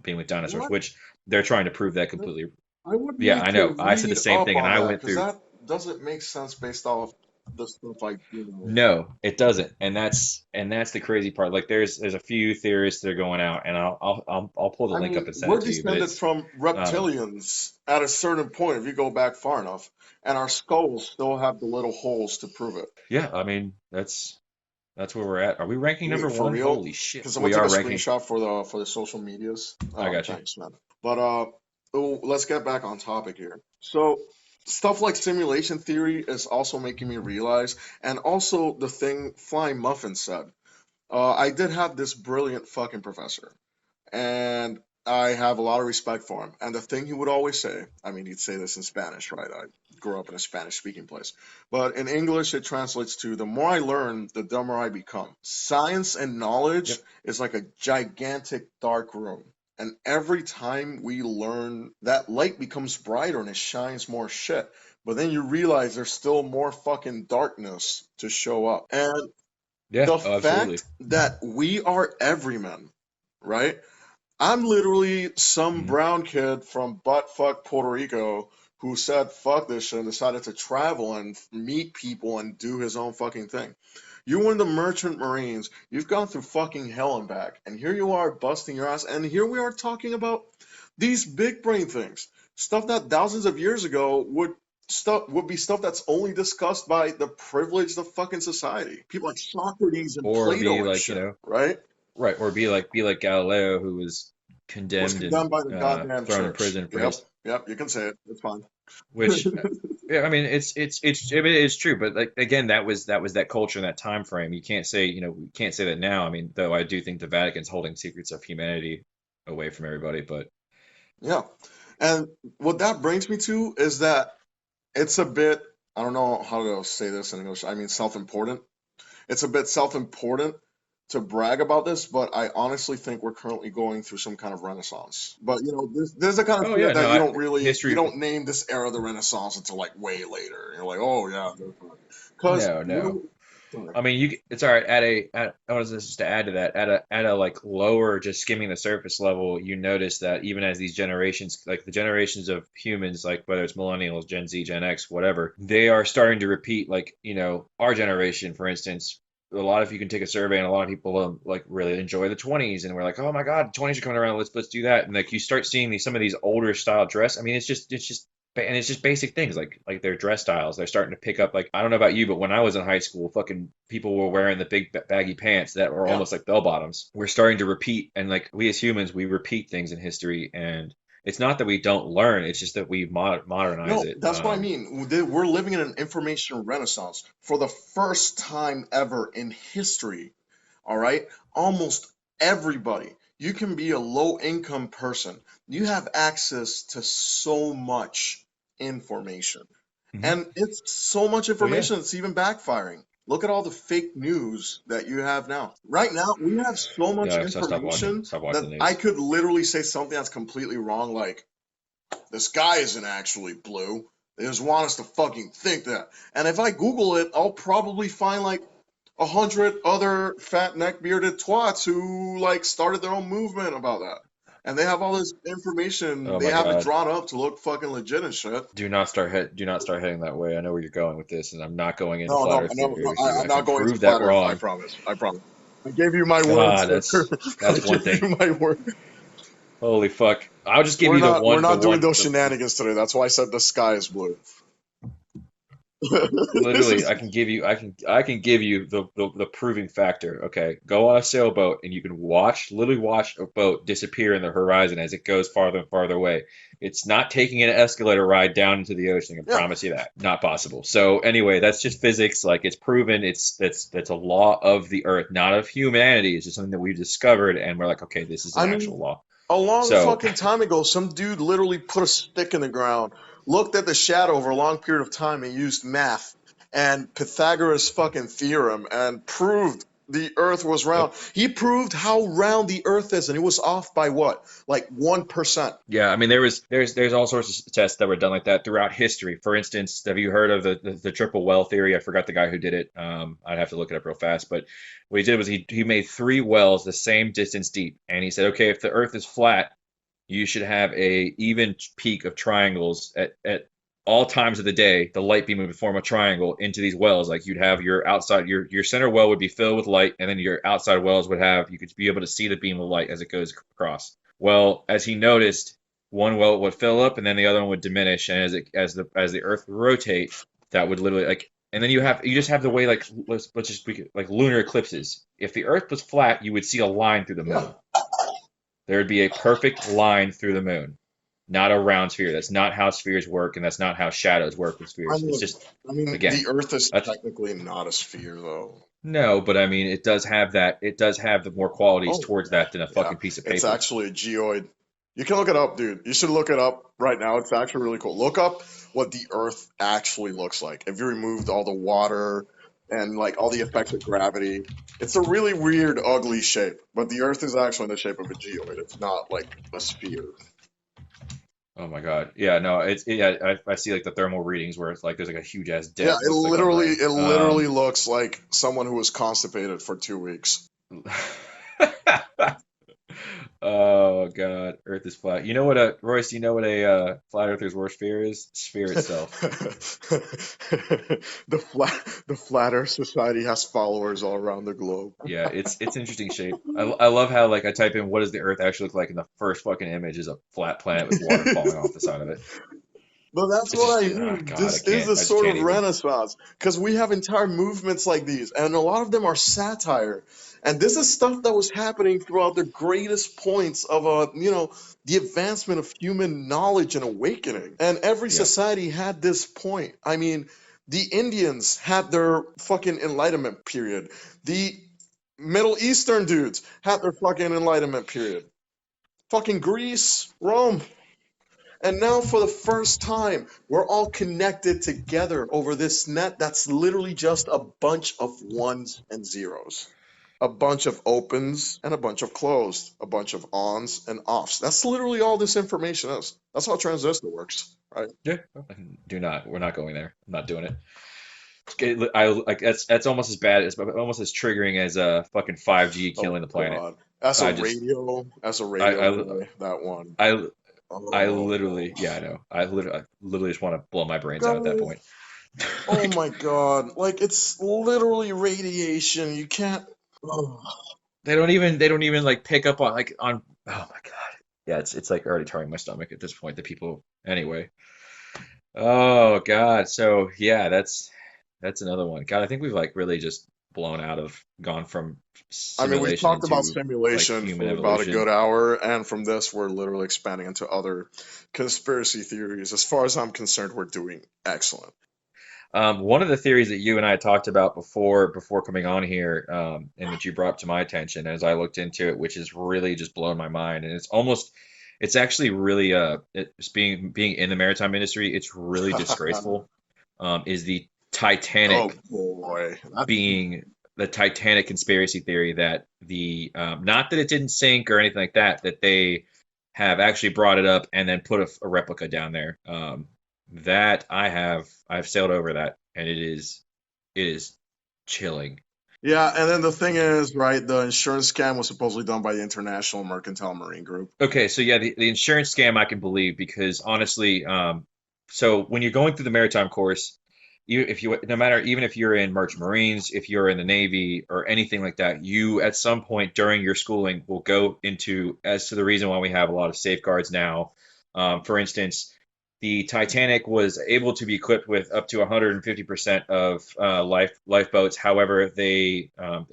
being with dinosaurs, What? which they're trying to prove that completely. I would Yeah, need I to know. I said the read same up thing, and on I that went because through. that doesn't make sense based off the stuff I do know. No, it doesn't, and that's the crazy part. Like, there's a few theorists that are going out, and I'll pull the I link up mean, and send we're it to you. But descended it's from um, reptilians at a certain point if you go back far enough, and our skulls still have the little holes to prove it. yeah, I mean that's where we're at. Are we ranking number Wait, for one? real? Holy shit, Because I'm gonna we take a are ranking. screenshot for the social medias. I Oh, got you. thanks, man. But oh, let's get back on topic here. So stuff like simulation theory is also making me realize, and also the thing Flying Muffin said. I did have this brilliant fucking professor, and I have a lot of respect for him. And the thing he would always say, I mean, he'd say this in Spanish, right? grew up in a Spanish-speaking place. But in English, it translates to the more I learn, the dumber I become. Science and knowledge Yep. is like a gigantic dark room. And every time we learn, that light becomes brighter and it shines more shit. But then you realize there's still more fucking darkness to show up. And Yeah. the Oh, absolutely. fact that we are everymen, right? I'm literally some Hmm. brown kid from buttfuck Puerto Rico who said fuck this shit and decided to travel and meet people and do his own fucking thing. You were in the Merchant Marines, you've gone through fucking hell and back, and here you are busting your ass, and here we are talking about these big brain things. Stuff that thousands of years ago would be stuff that's only discussed by the privileged of fucking society. People like Socrates and Or be Plato and like, you shit, know, right? right. Or be like Galileo, who was Was condemned and condemned by the goddamn thrown in church. prison for Yep, his, yep, you can say it. It's fine. which, yeah, I mean, I mean, it's true, but like again, that was that culture and that time frame. You can't say, you know, we can't say that now. I mean, though I do think the Vatican's holding secrets of humanity away from everybody, but Yeah. And what that brings me to is that it's a bit, I don't know how to say this in English. I mean, self-important. It's a bit self-important to brag about this, but I honestly think we're currently going through some kind of renaissance. But there's the kind of oh shit yeah, that no, you history, don't name this era the Renaissance until like way later. You're like, oh yeah, because no. I mean, it's all right I was just to add to that at a like lower, just skimming the surface level. You notice that even as these generations, like the generations of humans, like whether it's millennials, Gen Z, Gen X, whatever, they are starting to repeat. Like, you know, our generation, for instance, a lot of you can take a survey, and a lot of people like really enjoy the 20s, and we're like, oh my God, the 20s are coming around. Let's do that. And like you start seeing some of these older style dress. I mean, and it's just basic things like their dress styles. They're starting to pick up, like, I don't know about you, but when I was in high school, fucking people were wearing the big baggy pants that were yeah. almost like bell bottoms. We're starting to repeat, and like we as humans, we repeat things in history, and it's not that we don't learn, it's just that we modernize No, it. that's what I mean. We're living in an information renaissance for the first time ever in history. All right? Almost everybody. You can be a low income person. You have access to so much information. Mhm. And it's so much Well, yeah. information it's even backfiring. Look at all the fake news that you have now. Right now, we have so much Yeah, so information stop that watching the I news. could literally say something that's completely wrong, like the sky isn't actually blue. They just want us to fucking think that. And if I Google it, I'll probably find like 100 other fat neck bearded twats who like started their own movement about that. And they have all this information. Oh They my have it God. drawn up to look fucking legit and shit. Do not start heading that way. I know where you're going with this, and I'm not going into No, flat no, earth no, theory no. with you. I'm I not can going to prove that flat Earth. I wrong. promise. I promise. I gave you my word, Ah, sir. I that's one gave thing. you my word. Holy fuck. I'll just give We're you not we're the not doing one, those shenanigans today. That's why I said the sky is blue. This literally, is I can give you the proving factor. Okay, go on a sailboat and you can literally watch a boat disappear in the horizon as it goes farther and farther away. It's not taking an escalator ride down into the ocean. I can yeah. promise you that. Not possible. So anyway, that's just physics. Like, it's proven. That's a law of the Earth, not of humanity. It's just something that we've discovered, and we're like, okay, this is an I mean, actual law. a long So fucking time ago, some dude literally put a stick in the ground, looked at the shadow over a long period of time, and used math and Pythagoras' fucking theorem and proved the Earth was round. yep. He proved how round the Earth is, and it was off by what, like 1%. Yeah, I mean, there's all sorts of tests that were done like that throughout history. For instance, have you heard of the triple well theory? I forgot the guy who did it. I'd have to look it up real fast. But what he did was he made three wells the same distance deep, and he said, okay, if the Earth is flat, you should have a even peak of triangles at all times of the day. The light beam would form a triangle into these wells. Like, you'd have your center well would be filled with light, and then your outside wells would have, you could be able to see the beam of light as it goes across. Well, as he noticed, one well would fill up and then the other one would diminish, and as the Earth would rotate, that would literally, like, and then you just have the way, like, let's just speak like lunar eclipses. If the Earth was flat, you would see a line through the Yeah. moon. There would be a perfect line through the moon, not a round sphere. That's not how spheres work, and that's not how shadows work with I spheres. It's mean, just, the again, Earth is that's technically not a sphere, though. no, but I mean, it does have that. It does have the more qualities Oh, towards that than a yeah. fucking piece of It's paper. actually a geoid. You can look it up, dude. You should look it up right now. It's actually really cool. Look up what the Earth actually looks like. If you removed all the water and like all the effects of gravity, it's a really weird, ugly shape. But the Earth is actually in the shape of a geoid. It's not like a sphere. Oh my God. Yeah, no, yeah, I see like the thermal readings where it's like there's like a huge ass Yeah, dent. It looks like a ring. it literally looks like someone who was constipated for 2 weeks. Oh God, Earth is flat. You know what a Royce, you know what a flat earther's worst fear is? Sphere itself. The flat Earth Society has followers all around the globe. Yeah, it's interesting shape. I love how like I type in what does the Earth actually look like and the first fucking image is a flat planet with water falling off the side of it. But that's It's what I just oh mean. God, This is a I just sort can't of even. renaissance because we have entire movements like these, and a lot of them are satire. And this is stuff that was happening throughout the greatest points of the advancement of human knowledge and awakening. And every Yep. society had this point. I mean, the Indians had their fucking enlightenment period. The Middle Eastern dudes had their fucking enlightenment period. Fucking Greece, Rome. And now, for the first time, we're all connected together over this net that's literally just a bunch of ones and zeros, a bunch of opens and a bunch of closed, a bunch of ons and offs. That's literally all this information is. That's how transistor works, right? Yeah. Do not. We're not going there. I'm not doing it. I like that's almost as bad as almost as triggering as fucking 5G Oh killing the planet. God. I just As a I radio I guy, that one. I I Oh, literally yeah I know I literally just want to blow my brains out at that guys. point. Oh Like my God. Like, it's literally radiation. You can't. Oh. they don't even like pick up on like on oh my God. Yeah, it's like already turning my stomach at this point. The people anyway. Oh God. So yeah, that's another one. God, I think we've like really just blown out of gone from I mean, we've simulation talked about into like simulation human for about a good evolution. hour, and from this, we're literally expanding into other conspiracy theories. As far as I'm concerned, we're doing excellent. One of the theories that you and I talked about before coming on here, and that you brought to my attention as I looked into it, which has really just blown my mind, and it's actually really it's being in the maritime industry, it's really disgraceful. Is the Oh Titanic boy. That's being the Titanic conspiracy theory that the not that it didn't sink or anything like that, that they have actually brought it up and then put a replica down there. That I've sailed over that and it is chilling. yeah, and then the thing is, right, the insurance scam was supposedly done by the International Mercantile Marine Group. Okay, so yeah, the insurance scam I can believe because honestly, so when you're going through the maritime course, if you no matter even if you're in merchant marines, if you're in the Navy or anything like that, you at some point during your schooling will go into as to the reason why we have a lot of safeguards now. For instance, the Titanic was able to be equipped with up to 150% of lifeboats. However, it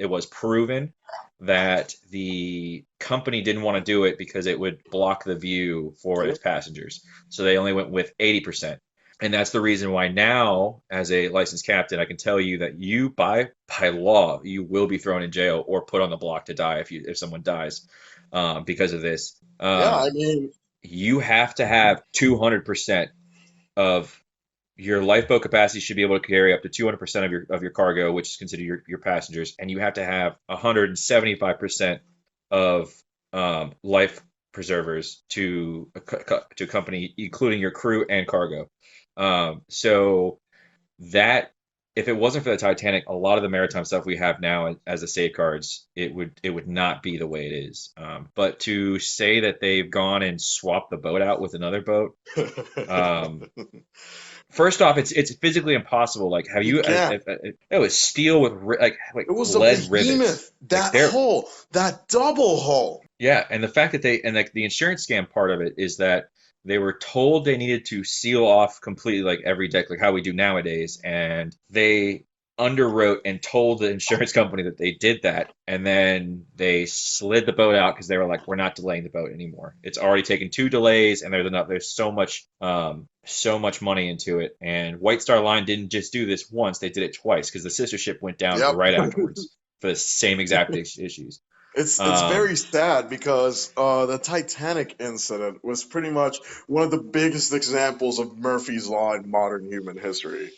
was proven that the company didn't want to do it because it would block the view for its Yep. passengers. So they only went with 80%. And that's the reason why now, as a licensed captain, I can tell you that you, by law, you will be thrown in jail or put on the block to die if someone dies because of this. Yeah, I mean, You have to have 200% of your lifeboat capacity should be able to carry up to 200% of your cargo, which is considered your passengers, and you have to have 175% of life preservers to accompany, including your crew and cargo. So that if it wasn't for the Titanic, a lot of the maritime stuff we have now as the safeguards, it would not be the way it is. But to say that they've gone and swapped the boat out with another boat, um, first off, it's physically impossible. Like, have you you? can't. It was steel with It was a lead rivets. behemoth. Like That they're hull, that double hull. yeah, and the fact that they and like the insurance scam part of it is that they were told they needed to seal off completely like every deck, like how we do nowadays, and they underwrote and told the insurance company that they did that, and then they slid the boat out because they were like, we're not delaying the boat anymore. It's already taken two delays, and there's so much money into it. And White Star Line didn't just do this once; they did it twice because the sister ship went down Yep. right afterwards for the same exact issues. It's Um, very sad because the Titanic incident was pretty much one of the biggest examples of Murphy's Law in modern human history.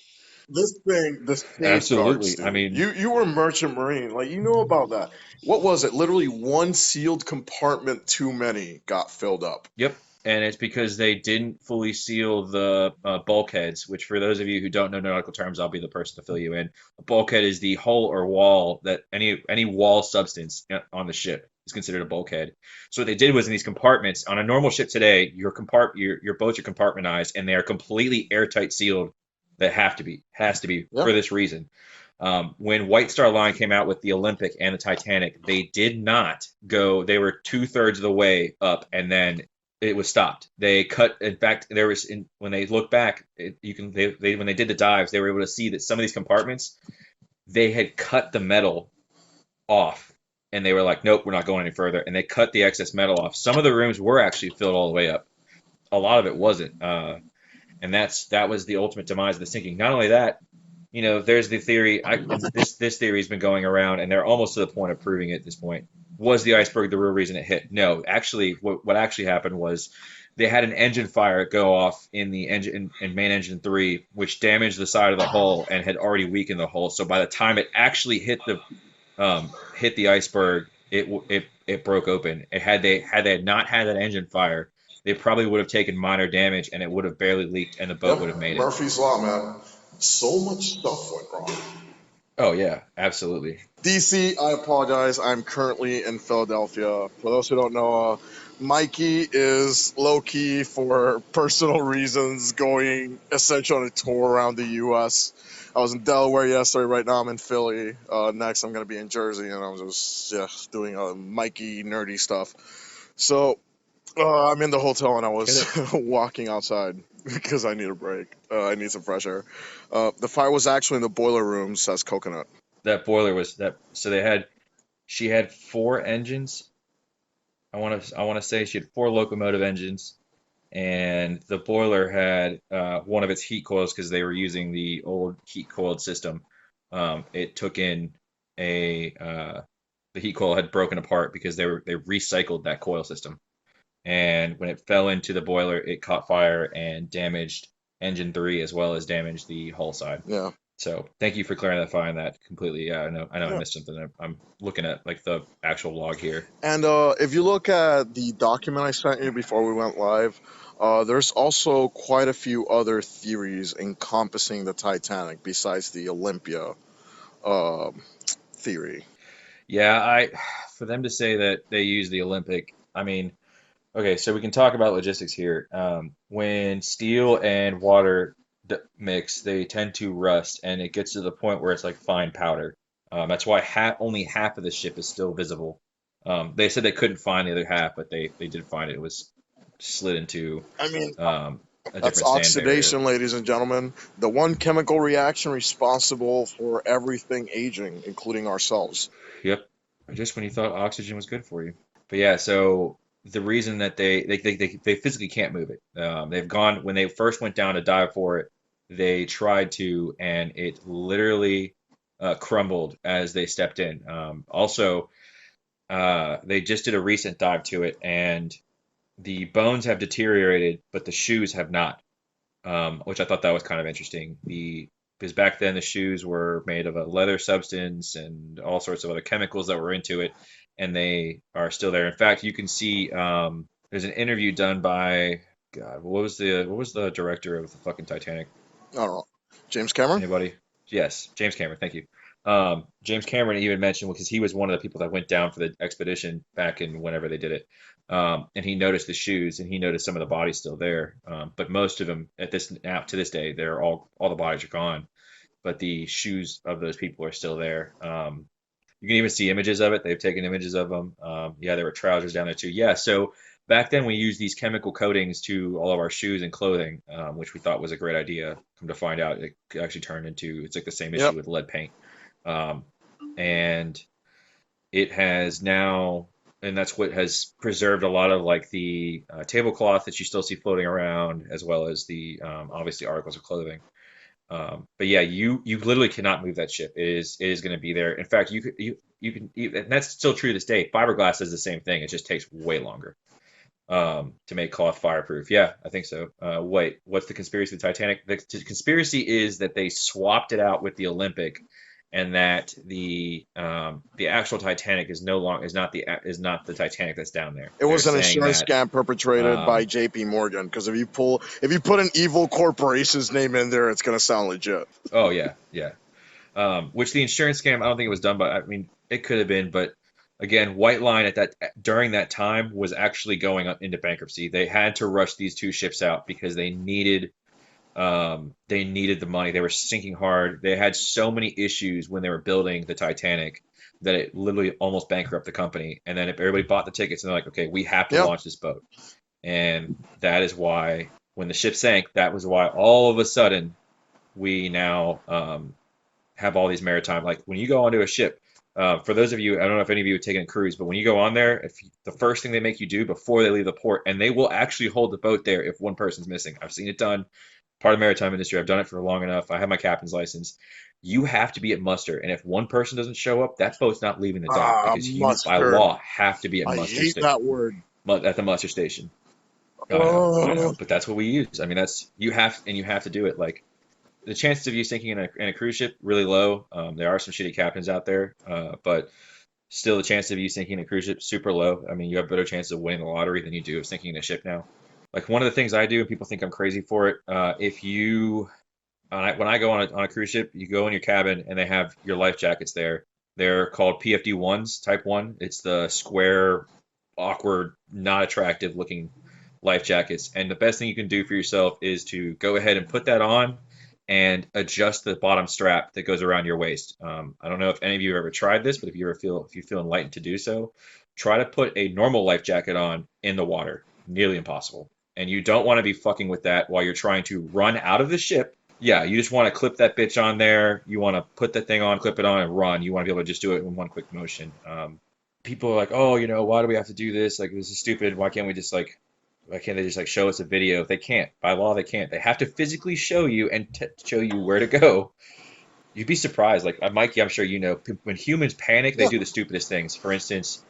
This thing, the safeguards, absolutely. I dude. mean, You were a merchant marine, like you know about that. What was it? Literally one sealed compartment too many got filled up. yep. And it's because they didn't fully seal the bulkheads, which for those of you who don't know nautical terms, I'll be the person to fill you in. A bulkhead is the hull or wall that any wall substance on the ship is considered a bulkhead. So what they did was in these compartments on a normal ship today, your boats are compartmentalized and they are completely airtight sealed. That has to be Yeah. for this reason. When White Star Line came out with the Olympic and the Titanic, they did not go. They were two-thirds of the way up, and then it was stopped. They cut. In fact, there was when they look back, you can they when they did the dives, they were able to see that some of these compartments they had cut the metal off, and they were like, "Nope, we're not going any further." And they cut the excess metal off. Some of the rooms were actually filled all the way up. A lot of it wasn't, and that was the ultimate demise of the sinking. Not only that, there's the theory, and this theory has been going around, and they're almost to the point of proving it at this point. Was the iceberg the real reason it hit? No, actually, what actually happened was they had an engine fire go off in the engine in main engine three, which damaged the side of the hull and had already weakened the hull. So by the time it actually hit the iceberg, it broke open. Had they not had that engine fire, they probably would have taken minor damage, and it would have barely leaked, and the boat would have Yep. made it. Murphy's Law, man. So much stuff went wrong. Oh yeah, absolutely. DC, I apologize. I'm currently in Philadelphia. For those who don't know, Mikey is low key for personal reasons going essentially on a tour around the U.S. I was in Delaware yesterday. Right now I'm in Philly. Next I'm gonna be in Jersey, and I'm just doing Mikey nerdy stuff. So I'm in the hotel and I Hit was it. walking outside because I need a break. I need some fresh air. The fire was actually in the boiler room, says Coconut. That boiler was that. So she had four engines. I want to say she had four locomotive engines, and the boiler had one of its heat coils because they were using the old heat coiled system. It took in a the heat coil had broken apart because they recycled that coil system. And when it fell into the boiler, it caught fire and damaged engine three as well as damaged the hull side. Yeah. So thank you for clarifying that completely. Yeah, I know I Yeah. missed something. I'm looking at like the actual log here. And if you look at the document I sent you before we went live, there's also quite a few other theories encompassing the Titanic besides the Olympia um theory. Yeah, I for them to say that they use the Olympic, I mean, okay, so we can talk about logistics here. When steel and water mix, they tend to rust, and it gets to the point where it's like fine powder. That's why only half of the ship is still visible. They said they couldn't find the other half, but they did find it. It was slid into I mean, um, a that's different sand barrier. oxidation, ladies and gentlemen. The one chemical reaction responsible for everything aging, including ourselves. Yep. Just when you thought oxygen was good for you. But yeah, so the reason that they physically can't move it. They've gone when they first went down to dive for it, they tried to, and it literally crumbled as they stepped in. Also, they just did a recent dive to it, and the bones have deteriorated, but the shoes have not, which I thought that was kind of interesting. Because back then the shoes were made of a leather substance and all sorts of other chemicals that were into it, and they are still there. In fact, you can see there's an interview done by God, what was the director of the fucking Titanic? I don't know. James Cameron? Anybody? Yes, James Cameron. Thank you. James Cameron even mentioned because he was one of the people that went down for the expedition back in whenever they did it, and he noticed the shoes and he noticed some of the bodies still there, but most of them at this now to this day they're all the bodies are gone, but the shoes of those people are still there. You can even see images of it. They've taken images of them. Yeah, there were trousers down there too. Yeah, so back then we used these chemical coatings to all of our shoes and clothing, which we thought was a great idea. Come to find out, it actually turned into it's like the same issue Yep. with lead paint, um, and it has now, and that's what has preserved a lot of like the tablecloth that you still see floating around, as well as the obviously articles of clothing. But yeah, you literally cannot move that ship. It is going to be there. In fact, and that's still true to this day. Fiberglass is the same thing. It just takes way longer to make cloth fireproof. Yeah, I think so. Wait, what's the conspiracy with the Titanic? The conspiracy is that they swapped it out with the Olympic, and that the actual Titanic is not the Titanic that's down there. It They're was an saying insurance that scam perpetrated by um, J.P. Morgan. Because if you put an evil corporation's name in there, it's gonna sound legit. oh yeah, yeah. Which the insurance scam, I don't think it was done by. I mean, it could have been, but again, White Line during that time was actually going up into bankruptcy. They had to rush these two ships out because they needed the money. They were sinking hard. They had so many issues when they were building the Titanic that it literally almost bankrupted the company. And then if everybody bought the tickets and they're like, okay, we have to Yep. launch this boat. And that is why when the ship sank, that was why all of a sudden we now have all these maritime, like when you go onto a ship, for those of you, I don't know if any of you have taken a cruise, but when you go on there, the first thing they make you do before they leave the port, and they will actually hold the boat there if one person's missing. I've seen it done. Part of the maritime industry. I've done it for long enough. I have my captain's license. You have to be at muster, and if one person doesn't show up, that boat's not leaving the dock because you, by Mustard. law, have to be at I hate that word. at the muster station. I know, Oh, but that's what we use. I mean, you have to do it. Like the chances of you sinking in a cruise ship really low. There are some shitty captains out there, but still the chance of you sinking in a cruise ship super low. I mean, you have better chances of winning the lottery than you do of sinking in a ship now. Like one of the things I do, and people think I'm crazy for it. If you when I go on a cruise ship, you go in your cabin and they have your life jackets there. They're called PFD ones, type one. It's the square, awkward, not attractive looking life jackets. And the best thing you can do for yourself is to go ahead and put that on and adjust the bottom strap that goes around your waist. I don't know if any of you have ever tried this, but if you feel enlightened to do so, try to put a normal life jacket on in the water. Nearly impossible. And you don't want to be fucking with that while you're trying to run out of the ship. Yeah, you just want to clip that bitch on there. You want to put that thing on, clip it on, and run. You want to be able to just do it in one quick motion. People are like, oh, why do we have to do this? Like, this is stupid. Why can't they just like show us a video? They can't. By law, they can't. They have to physically show you and show you where to go. You'd be surprised. Like Mikey, I'm sure you know, when humans panic, they yeah. do the stupidest things. For instance,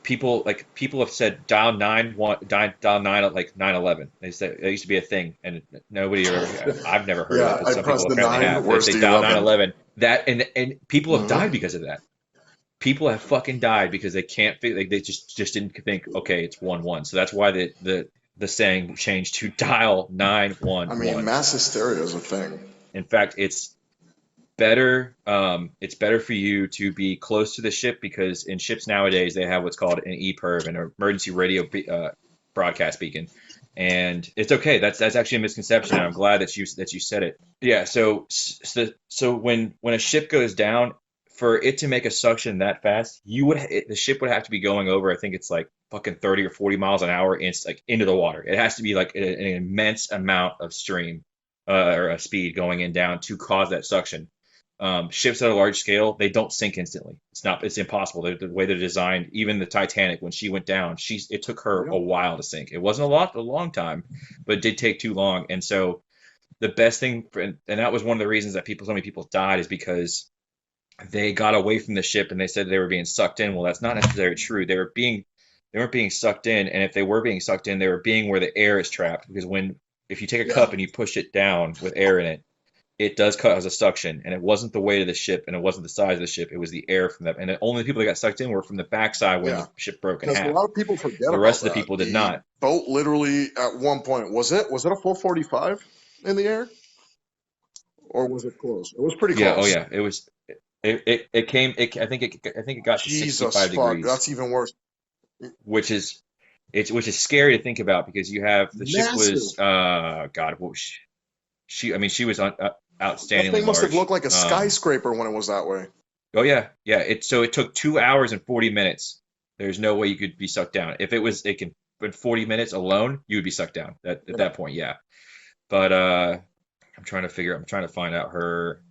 people have said dial 9 at like 911. They said it used to be a thing, and I've never heard of it, Yeah, but I some pressed people the apparently 9. have. They Where's say the dial 11? 911. That and people have Hmm. died because of that. People have fucking died because they can't like they just didn't think, okay, it's 1-1. So that's why the saying changed to dial I mean, 911. mass hysteria is a thing. In fact, it's better for you to be close to the ship because in ships nowadays they have what's called an EPIRB, an emergency radio broadcast beacon, and it's okay. That's actually a misconception, and I'm glad that you said it. Yeah. So when a ship goes down, for it to make a suction that fast, the ship would have to be going over. I think it's like fucking 30 or 40 miles an hour into the water. It has to be like an immense amount of stream or a speed going in down to cause that suction. Ships at a large scale, they don't sink instantly. It's impossible. The way they're designed, even the Titanic, when she went down, it took her Yep. a while to sink. It wasn't a long time, but it did take too long. And so the best thing, and that was one of the reasons that so many people died, is because they got away from the ship and they said they were being sucked in. Well, that's not necessarily true. They weren't being sucked in, and if they were being sucked in, they were being where the air is trapped. Because if you take a Yeah. cup and you push it down with air in it, it does cause a suction, and it wasn't the weight of the ship, and it wasn't the size of the ship. It was the air from that, and the only people that got sucked in were from the backside when Yeah. the ship broke in Because a half. lot of people forget The about rest of the that. people did The not. boat literally at one point was it a full 45 in the air, or was it close? It was pretty Yeah, oh close. yeah, it was. It came. I think it got to Jesus 65 fuck, degrees, that's even worse. which is which is scary to think about because you have the ship Massive. was God, what was she? I mean, she was That thing outstandingly must have large. looked like a skyscraper when it was that way. Oh yeah, yeah. It took 2 hours and 40 minutes. There's no way you could be sucked down. If it can, but 40 minutes alone, you would be sucked down. At Yeah. that point, yeah. But I'm trying to find out her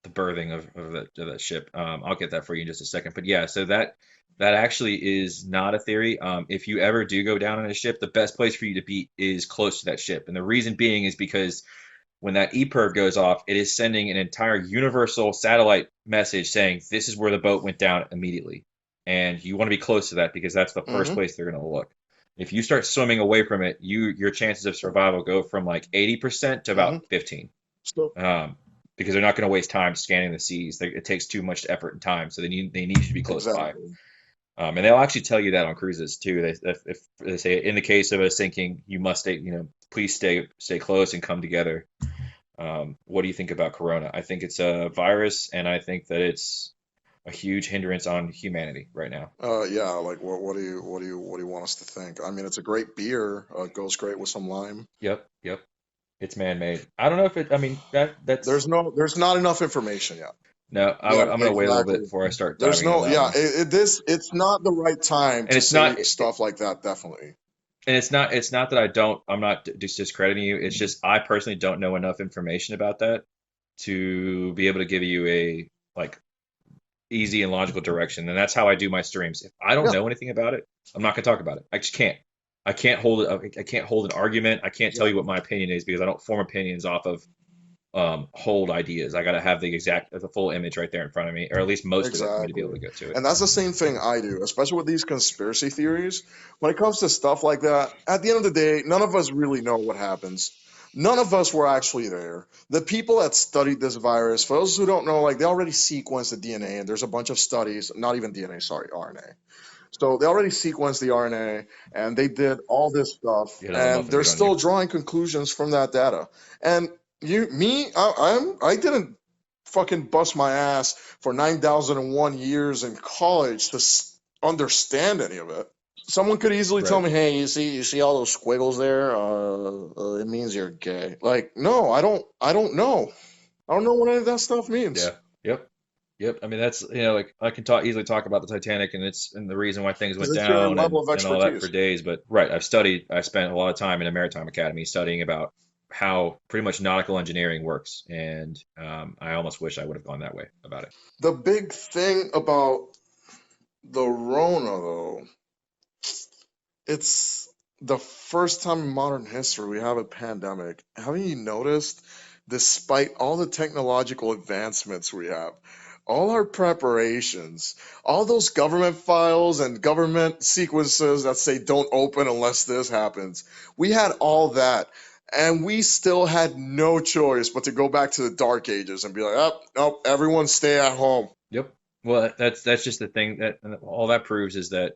the birthing of that ship. I'll get that for you in just a second. But yeah, so that actually is not a theory. If you ever do go down on a ship, the best place for you to be is close to that ship. And the reason being is because when that EPIRB goes off, it is sending an entire universal satellite message saying this is where the boat went down immediately. And you want to be close to that because that's the first Mm-hmm. place they're going to look. If you start swimming away from it, your chances of survival go from like 80% to Mm-hmm. about 15. So Because they're not going to waste time scanning the seas. It takes too much effort and time, so they need you to be close by. exactly. And they'll actually tell you that on cruises too. If they say in the case of a sinking, you must stay, please stay close and come together. What do you think about Corona? I think it's a virus, and I think that it's a huge hindrance on humanity right now. Yeah, like what do you want us to think? I mean, it's a great beer. It goes great with some lime. Yep. It's man-made. I don't know if it. I mean, that's There's not enough information yet. no. Yeah, I'm gonna wait a little bit exactly. before I start There's diving into no, that yeah, one. it's not the right time And to it's not. say stuff like that, definitely. And it's not that I'm not discrediting you. It's just I personally don't know enough information about that to be able to give you a like easy and logical direction. And that's how I do my streams. If I don't Yeah, know anything about it, I'm not gonna talk about it. I just can't. I can't hold it. I can't hold an argument. I can't tell you what exactly. my opinion is because I don't form opinions off of hold ideas. I got to have the full image right there in front of me, or at least most of it for me to be able Exactly. to go to it. And that's the same thing I do, especially with these conspiracy theories. When it comes to stuff like that, at the end of the day, none of us really know what happens. None of us were actually there. The people that studied this virus, for those who don't know, like they already sequenced the DNA, and there's a bunch of studies, not even DNA, sorry, RNA. So they already sequenced the RNA, and they did all this stuff, Get another and muffin they're meat on you. still drawing conclusions from that data. And I didn't fucking bust my ass for 9,001 years in college to understand any of it. Someone could easily tell Right. me, "Hey, you see all those squiggles there? It means you're gay." Like, no, I don't know. I don't know what any of that stuff means. Yeah. Yep. Yep. I mean, that's like I can easily talk about the Titanic and the reason why things Because went it's your down level of and all that for expertise. days. But right, I spent a lot of time in a maritime academy studying about how pretty much nautical engineering works, and I almost wish I would have gone that way about it. The big thing about the Rona, though, it's the first time in modern history we have a pandemic. Haven't you noticed, despite all the technological advancements we have, all our preparations, all those government files and government sequences that say don't open unless this happens, we had all that. And we still had no choice but to go back to the dark ages and be like, oh, nope, everyone stay at home. Yep. Well, that's just the thing that and all that proves is that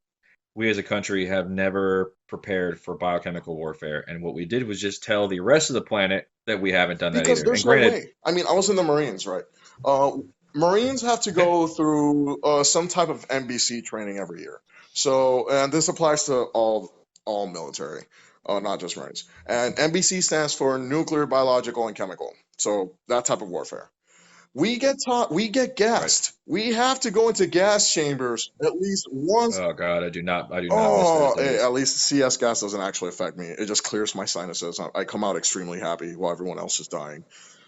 we as a country have never prepared for biochemical warfare, and what we did was just tell the rest of the planet that we haven't done that Because either. And there's no granted, way. I mean, I was in the Marines, right? Uh, Marines have to okay, go through some type of NBC training every year. So, and this applies to all military, not just Marines. And NBC stands for nuclear, biological, and chemical. So that type of warfare. We get taught, we get right. gassed. We have to go into gas chambers at least once. Oh God, I do not miss those Oh, hey, days. at least CS gas doesn't actually affect me. It just clears my sinuses. I come out extremely happy while everyone else is dying.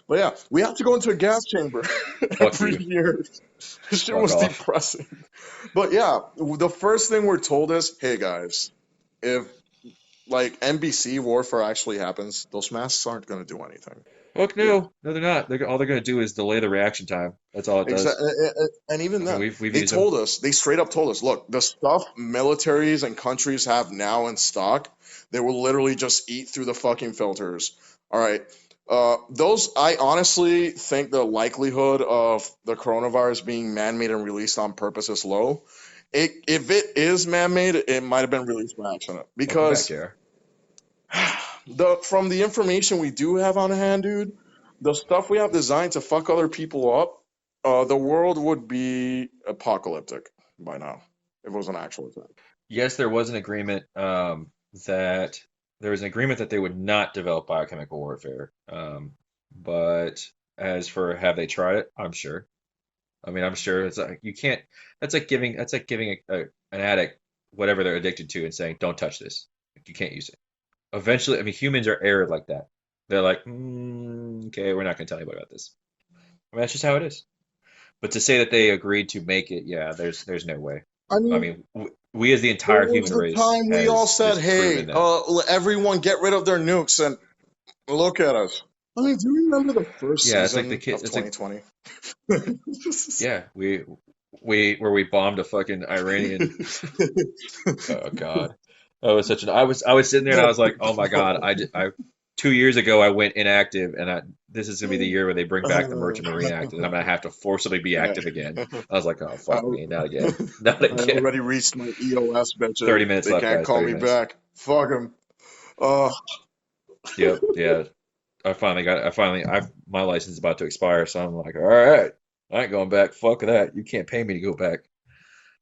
But yeah, we have to go into a gas chamber Fuck every you. year. This shit Fuck was off. depressing. But yeah, the first thing we're told is, hey guys, if like NBC warfare actually happens, those masks aren't going to do anything. Fuck Yeah, no, no, they're not. All they're gonna do is delay the reaction time. That's all it does. exactly. And even I mean, then, we've used them. they straight up told us, look, the stuff militaries and countries have now in stock, they will literally just eat through the fucking filters. All right. Those, I honestly think the likelihood of the coronavirus being man made and released on purpose is low. If it is man made, it might have been released by accident. Welcome back, Because JR. from the information we do have on hand, dude, the stuff we have designed to fuck other people up, the world would be apocalyptic by now if it was an actual attack. Yes, there was an agreement that they would not develop biochemical warfare. But as for have they tried it, I'm sure. I mean, I'm sure it's like you can't. That's like giving an addict whatever they're addicted to and saying, "Don't touch this. Like, you can't use it." Eventually, I mean, humans are erred like that. They're like, okay, we're not going to tell anybody about this. I mean, that's just how it is. But to say that they agreed to make it, yeah, there's no way. I I mean, mean, we as the there entire was human the race time we all has said, just hey, proven that. everyone get rid of their nukes, and look at us. I mean, do you remember the first Yeah, it's like the season kid. of It's like 2020? yeah, we where we bombed a fucking Iranian. Oh God, that was such an. I was sitting there and I was like, oh my God, I 2 years ago I went inactive and this is gonna be the year where they bring back the Merchant Marine Act and I'm gonna have to forcibly be active again. I was like, oh I, fuck me, not again, not I again. already reached my EOS, 30 bitches. minutes They left, can't guys. call 30 me minutes. back. Fuck them. Uh, Yep, yeah. My license is about to expire, so I'm like, all right, I ain't going back. Fuck that. You can't pay me to go back.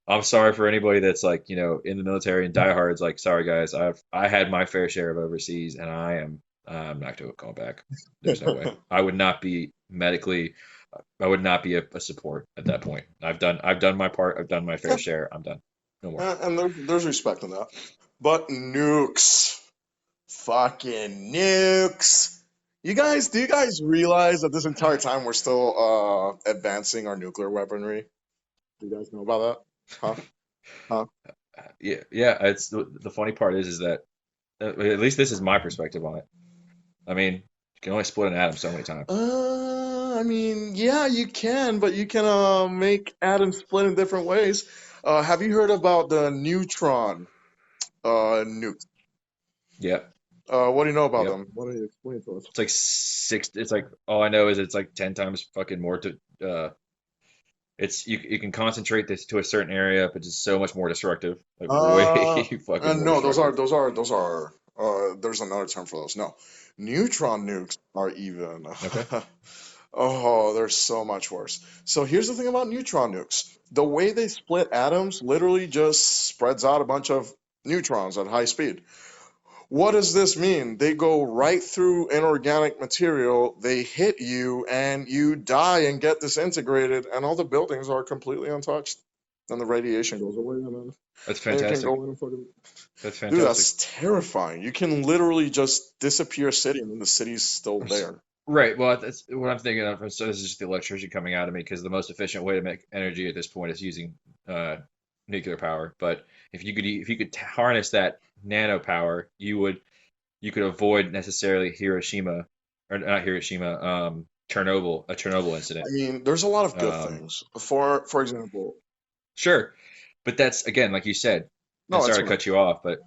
I'm sorry for anybody that's like, in the military and diehards. Like, sorry guys, I had my fair share of overseas, and I'm not going back. There's no way. I would not be medically. I would not be a support at that point. I've done my part. I've done my fair share. I'm done. No more. and there's respect in that. But nukes. Fucking nukes. Do you guys realize that this entire time we're still advancing our nuclear weaponry? Do you guys know about that? Huh? Huh? Yeah, yeah. It's the funny part is that at least this is my perspective on it. I mean, you can only split an atom so many times. I mean, yeah, you can, but you can make atoms split in different ways. Have you heard about the neutron nukes? Yep, What do you know about yep. them? What do you explain to us? It's like six. It's like all I know is it's like 10 times fucking more to. It's you can concentrate this to a certain area, but it's so much more destructive. Like way fucking more No, destructive. there's another term for those. No, neutron nukes are even. Okay. Oh, they're so much worse. So here's the thing about neutron nukes. The way they split atoms literally just spreads out a bunch of neutrons at high speed. What does this mean? They go right through inorganic material, they hit you, and you die and get disintegrated, and all the buildings are completely untouched. And the radiation goes away, and That's then you can fantastic. go in and fucking. That's Dude, fantastic. that's terrifying. You can literally just disappear a city, and then the city's still there. Right. Well, that's what I'm thinking of. So this is just the electricity coming out of me because the most efficient way to make energy at this point is using uh, nuclear power. But if you could harness that nano power, you could avoid necessarily Hiroshima or not Hiroshima, a Chernobyl I incident. mean, there's a lot of good Um, things. For example, sure, but that's again, like you said, and no, it's sorry to fine. cut you off, but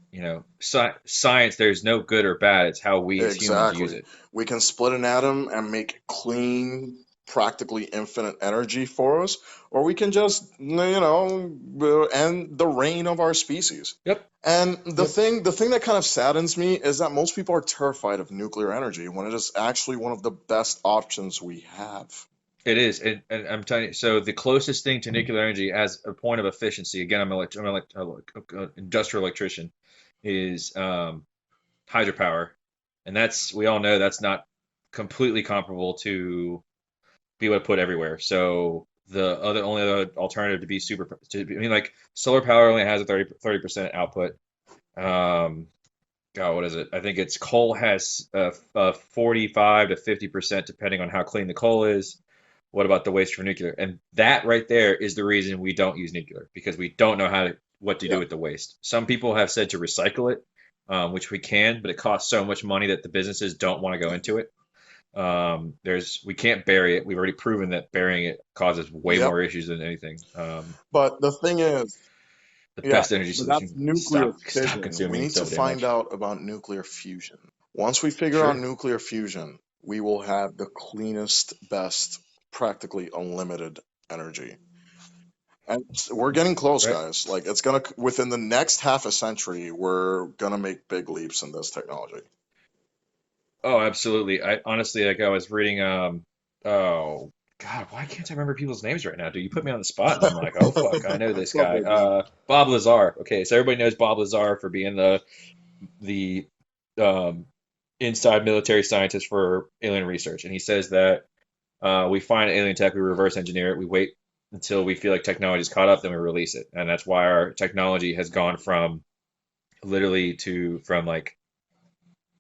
science, there's no good or bad. It's how we as humans use Exactly. it. We can split an atom and make clean, practically infinite energy for us, or we can just, end the reign of our species. Yep. And the Yep. thing, the thing that kind of saddens me is that most people are terrified of nuclear energy when it is actually one of the best options we have. It is, and I'm telling you. So the closest thing to nuclear energy as a point of efficiency, again, I'm an industrial electrician, is hydropower, and that's we all know that's not completely comparable to be able to put everywhere. So the only other alternative to be I mean, like solar power only has a 30% output. Um, God, what is it? I think it's coal has 45 to 50% depending on how clean the coal is. What about the waste from nuclear? And that right there is the reason we don't use nuclear because we don't know what to do Yeah. with the waste. Some people have said to recycle it, which we can, but it costs so much money that the businesses don't want to go into it. We can't bury it. We've already proven that burying it causes way Yep. more issues than anything. But the thing is, The yeah, best energy but that's solution, nuclear stop fission. We consuming need to so find damage. out about nuclear fusion. Once we figure out Sure. nuclear fusion, we will have the cleanest, best, practically unlimited energy. And we're getting close, Right. guys. Like within the next half a century, we're gonna make big leaps in this technology. Oh, absolutely. I honestly, like I was reading, oh God, why can't I remember people's names right now? Dude, you put me on the spot, and I'm like, oh fuck, I know this It's all guy. good, man. Bob Lazar. Okay, so everybody knows Bob Lazar for being the um inside military scientist for alien research, and he says that we find alien tech, we reverse engineer it, we wait until we feel like technology's caught up, then we release it, and that's why our technology has gone from literally from like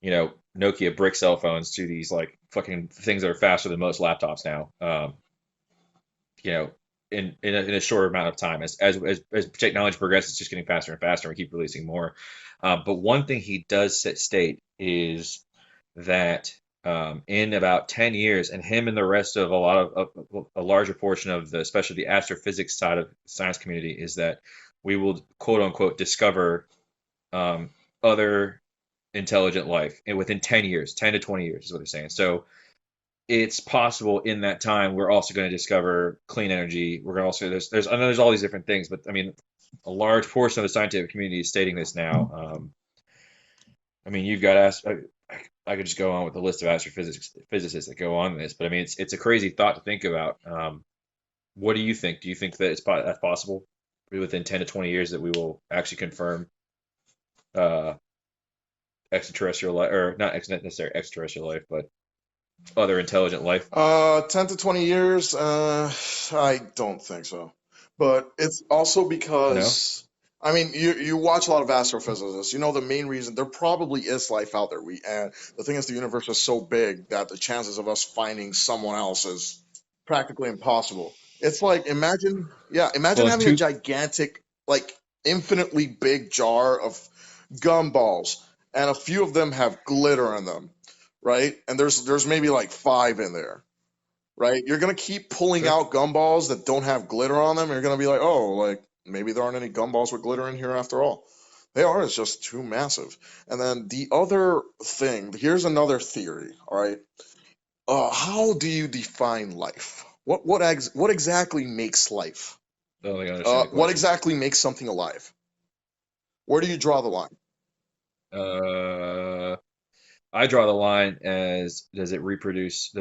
Nokia brick cell phones to these like fucking things that are faster than most laptops now. You know, in a shorter amount of time. As technology progresses, it's just getting faster and faster. And we keep releasing more. But one thing he does state is that in about 10 years, and him and the rest of a larger portion of the, especially the astrophysics side of the science community, is that we will quote unquote discover um, other intelligent life within 10 years, 10 to 20 years is what they're saying. So it's possible in that time we're also going to discover clean energy. We're going to also there's I know there's all these different things, but I mean a large portion of the scientific community is stating this now. I mean, you've got I could just go on with the list of physicists that go on this, but I mean, it's a crazy thought to think about. What do you think? Do you think that that's possible within 10 to 20 years that we will actually confirm uh, extraterrestrial life, or not necessarily extraterrestrial life, but other intelligent life? 10 to 20 years, I don't think so. But it's also No? because, I mean, you watch a lot of astrophysicists. You know, the main reason there probably is life out there. And the thing is, the universe is so big that the chances of us finding someone else is practically impossible. It's like imagine Well, it's having a two. gigantic, like infinitely big jar of gumballs, and a few of them have glitter in them, right? And there's maybe like five in there, right? You're gonna keep pulling Sure. out gumballs that don't have glitter on them, and you're gonna be like, oh, like maybe there aren't any gumballs with glitter in here after all. They are, it's just too massive. And then the other thing, here's another theory, all right? How do you define life? What exactly makes life? I don't think I understand the What question. exactly makes something alive? Where do you draw the line? Uh, I draw the line as does it reproduce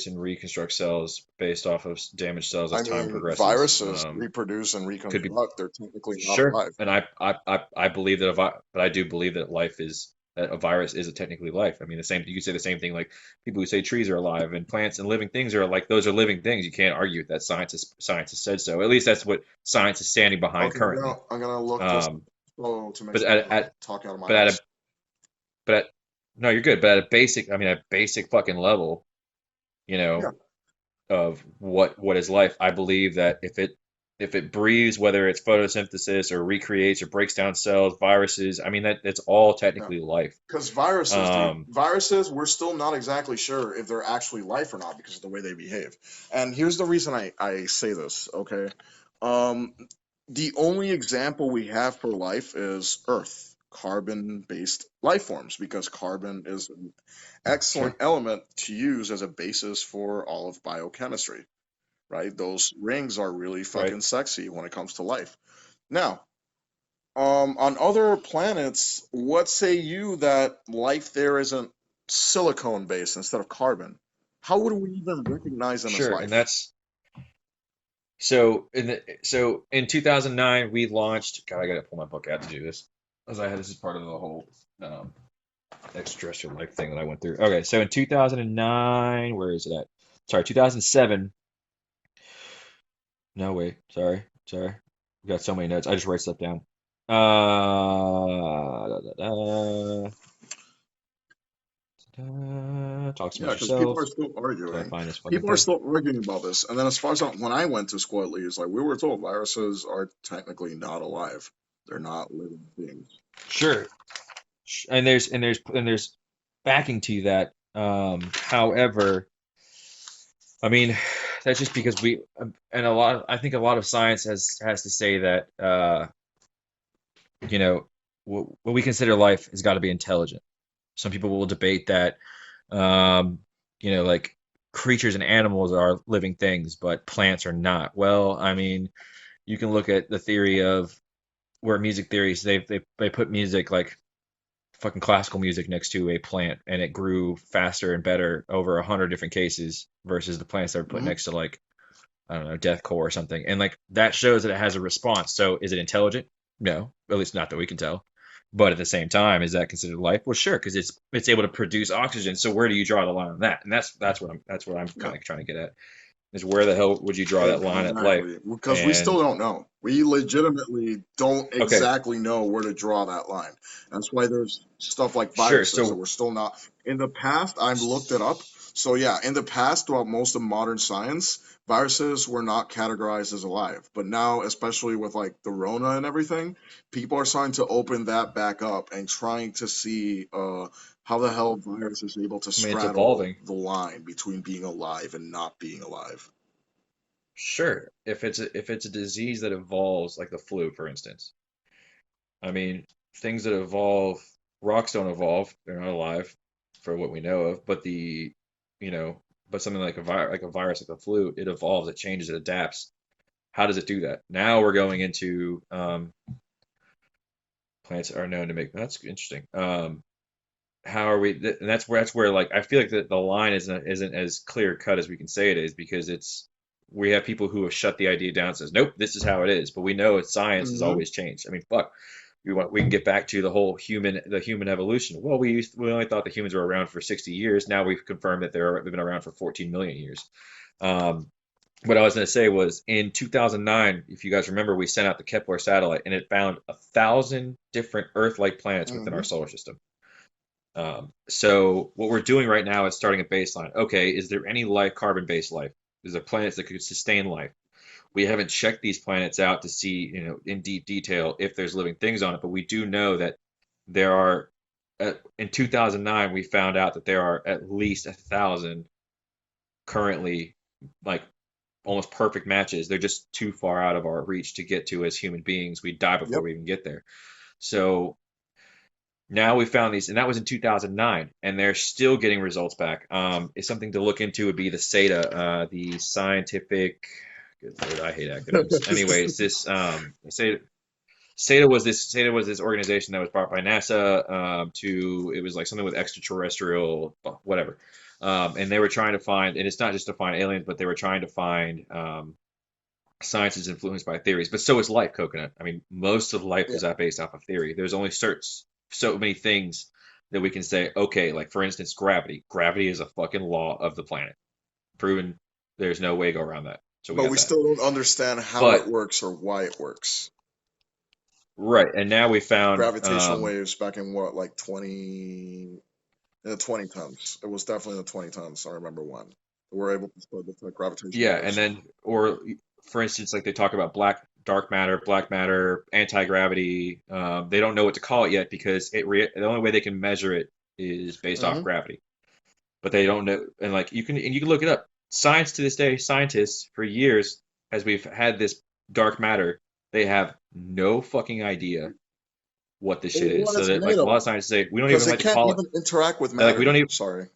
and reconstruct cells based off of damaged cells I as time mean, progresses? viruses reproduce and Could be reconstruct. They're technically not sure, alive. and I believe that but I do believe that life is that a virus is a technically life. I mean, the same you could say the same thing like people who say trees are alive and plants and living things are like those are living things. You can't argue with that. Science has said so. At least that's what science is standing behind Okay, currently. I'm gonna look this Um, slow to make but sure I'm not at talking out of my but at a ass. but at, no, you're good. But at a basic, I mean, at a basic fucking level, you Yeah, know, of what is life. I believe that if it breathes, whether it's photosynthesis or recreates or breaks down cells, viruses, I mean that it's all yeah. technically life. Because viruses, dude, Um, viruses, we're still not exactly sure if they're actually life or not because of the way they behave. And here's the reason I say this, okay? Um, the only example we have for life is Earth, carbon-based life forms, because carbon is an excellent sure, element to use as a basis for all of biochemistry, right? Those rings are really right, fucking sexy when it comes to life. Now, on other planets, what say you that life there isn't silicone based instead of carbon? How would we even recognize them as sure, and life? that's so in 2009 we launched. God, I gotta pull my book out to do this, as I had this is part of the whole um, extraterrestrial life thing that I went through. Okay, so in 2009, where is it at? Sorry, 2007. No, wait. Sorry. We got so many notes. I just write stuff down. Talks Yeah, about because people are yourself. still Till I arguing. find this fucking People are thing. still arguing about this. And then, as far as when I went to school, at least, like we were told, viruses are technically not alive. They're not living things. Sure. And there's backing to that. However, I mean, that's just because and I think a lot of science has to say that you know, what we consider life has got to be intelligent. Some people will debate that, um, like creatures and animals are living things, but plants are not. Well, I mean, you can look at the theory of where music theories they put music like fucking classical music next to a plant, and it grew faster and better over 100 different cases versus the plants that were put Hmm. next to like I don't know deathcore or something, and like that shows that it has a response. So is it intelligent? No, at least not that we can tell. But at the same time, is that considered life? Well, sure, because it's able to produce oxygen. So where do you draw the line on that? And that's what I'm Yeah. kind of trying to get at is where the hell would you draw that line at life? Exactly. Because we still And don't know. We legitimately don't okay, exactly know where to draw that line. That's why there's stuff like sure. viruses that So we're still not. In the past, I've looked it up. So, yeah, in the past, throughout most of modern science, Viruses were not categorized as alive, but now, especially with like the Rona and everything, people are starting to open that back up and trying to see how the hell virus is able to I mean, it's straddle evolving. the line between being alive and not being alive. Sure, if it's a disease that evolves, like the flu, for instance. I mean, things that evolve, rocks don't evolve; they're not alive, for what we know of. But you know, but something like like a virus, like the flu, it evolves, it changes, it adapts. How does it do that? Now we're going into plants are known to make. That's interesting. How are we? And that's where like I feel like the line isn't as clear cut as we can say it is because it's we have people who have shut the idea down and says nope, this is how it is. But we know it's science has Hmm. always changed. I mean, fuck. We can get back to the whole the human evolution. Well, we only thought the humans were around for 60 years. Now we've confirmed that they've been around for 14 million years. Um, what I was going to say was in 2009, if you guys remember, we sent out the Kepler satellite and it found 1,000 different Earth-like planets within our Hmm. solar system. So what we're doing right now is starting a baseline. Okay, is there any life, carbon-based life? Is there planets that could sustain life? We haven't checked these planets out to see, in deep detail if there's living things on it, but we do know that there are. In 2009, we found out that there are at least 1,000 currently, like almost perfect matches. They're just too far out of our reach to get to as human beings. We die before Yep. we even get there. So now we found these, and that was in 2009, and they're still getting results back. It's something to look into would be the SETA, the scientific. Good Lord, I hate acronyms. Anyways, this SETA was this organization that was brought by NASA to it was like something with extraterrestrial whatever, and they were trying to find, and it's not just to find aliens, but they were trying to find science is influenced by theories, but so is life, Coconut. I mean, most of life Yeah. is based off of theory. There's only so many things that we can say, okay, like for instance, gravity. Gravity is a fucking law of the planet. Proven there's no way to go around that. So we But got we that. still don't understand how it But works or why it works. right, and now we found Gravitational waves back in what, like 20, in the 20 tons. It was definitely in the 20 tons. I remember when. We're able to study the gravitational yeah, and waves. then or for instance, like they talk about black matter, anti-gravity. They don't know what to call it yet because the only way they can measure it is based off Hmm. gravity. But they don't know. And like you can look it up. Science to this day, scientists for years, as we've had this dark matter, they have no fucking idea what this shit is. What So it's that made like a lot of. of scientists say we don't Because even it like to can't call it. even interact with They're like we matter. don't even Sorry.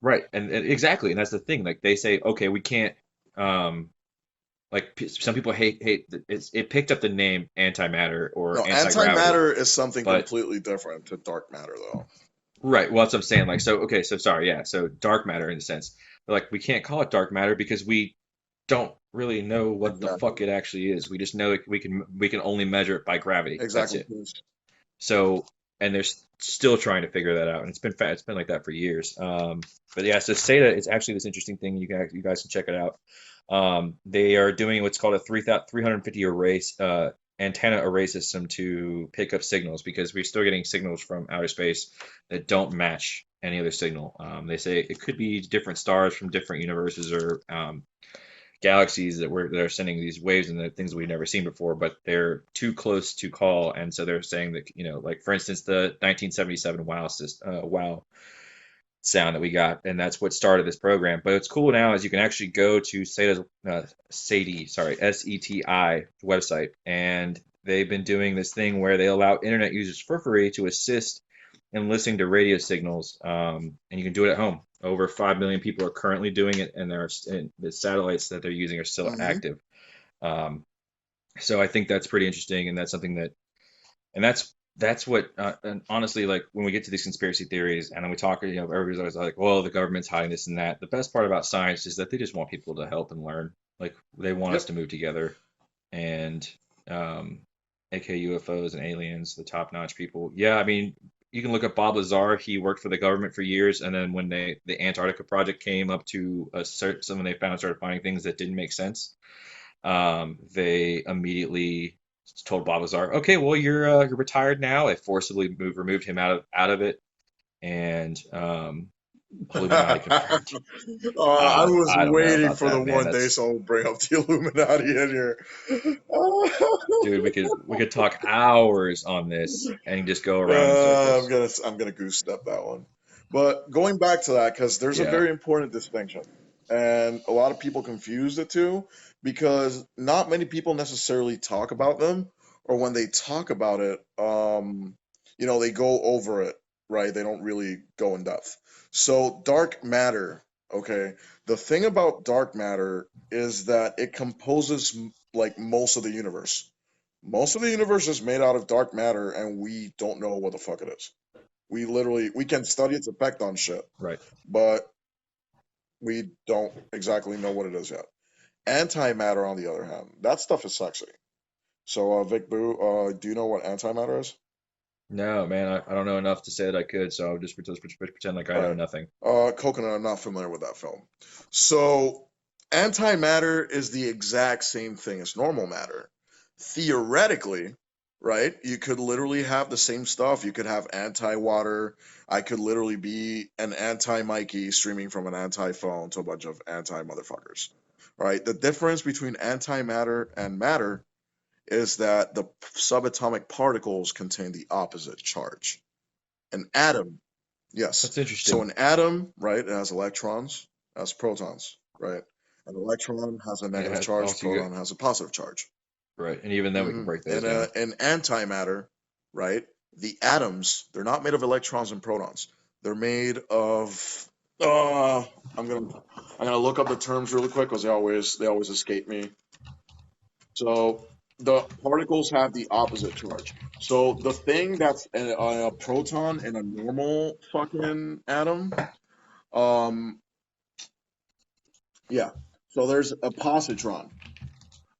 right. And exactly, and that's the thing. Like they say, okay, we can't. Some people hate that it picked up the name antimatter or No, anti-gravity, antimatter is something but completely different to dark matter, though. right. Well, that's what I'm saying. Like, so, okay, so sorry, yeah. So dark matter in a sense. But like, we can't call it dark matter because we don't really know what the Exactly. fuck it actually is. We just know we can only measure it by gravity. That's Exactly. it. So, and they're still trying to figure that out, and it's been like that for years. But yeah, so SETA is actually this interesting thing. You guys can check it out. They are doing what's called a 350 antenna array system to pick up signals because we're still getting signals from outer space that don't match any other signal. They say it could be different stars from different universes or galaxies that are sending these waves and the things we've never seen before, but they're too close to call, and so they're saying that like for instance, the 1977 wow sound that we got, and that's what started this program. But what's cool now is you can actually go to SETI website, and they've been doing this thing where they allow internet users for free to assist in listening to radio signals, and you can do it at home. Over 5 million people are currently doing it, and the satellites that they're using are still Hmm. active. Um, so I think that's pretty interesting, and that's something that and that's what and honestly, like when we get to these conspiracy theories and then we talk, everybody's always like, well, the government's hiding this and that. The best part about science is that they just want people to help and learn. Like they want us Yep. to move together, and um aka UFOs and aliens, the top-notch people. Yeah, I mean, you can look up Bob Lazar. He worked for the government for years, and then when the Antarctica project came up to a certain someone they found started finding things that didn't make sense, they immediately told Bob Lazar, "Okay, well you're retired now." They forcibly removed him out of it, and Illuminati confirmed. I was I don't know waiting about for the that, man. one day That's someone would bring up the Illuminati in here. dude. We could talk hours on this and just go around in circles. I'm gonna goose step that one. But going back to that, because there's a Yeah. very important distinction, and a lot of people confuse the two because not many people necessarily talk about them, or when they talk about it, they go over it, right? They don't really go in depth. So dark matter, okay. The thing about dark matter is that it composes like most of the universe. Most of the universe is made out of dark matter, and we don't know what the fuck it is. We can study its effect on shit, Right. but we don't exactly know what it is yet. Antimatter, on the other hand, that stuff is sexy. So, Vic Boo, do you know what antimatter is? No, man. I don't know enough to say that I could, so I'll just pretend like I All know right. nothing. Coconut, I'm not familiar with that film. So, antimatter is the exact same thing as normal matter. Theoretically, right? You could literally have the same stuff. You could have anti-water. I could literally be an anti-Mikey streaming from an anti-phone to a bunch of anti-motherfuckers. Right? The difference between antimatter and matter is that the subatomic particles contain the opposite charge. An atom, yes. That's So interesting. an atom, right, it has electrons, has protons, right? An electron has a And it negative has charge, also you proton has a positive charge. right, and even then we can break those And down. an antimatter, right? The atoms, they're not made of electrons and protons. They're made of. I'm gonna look up the terms really quick because they always escape me. So the particles have the opposite charge. So the thing that's a proton in a normal fucking atom, um, yeah. So there's a positron.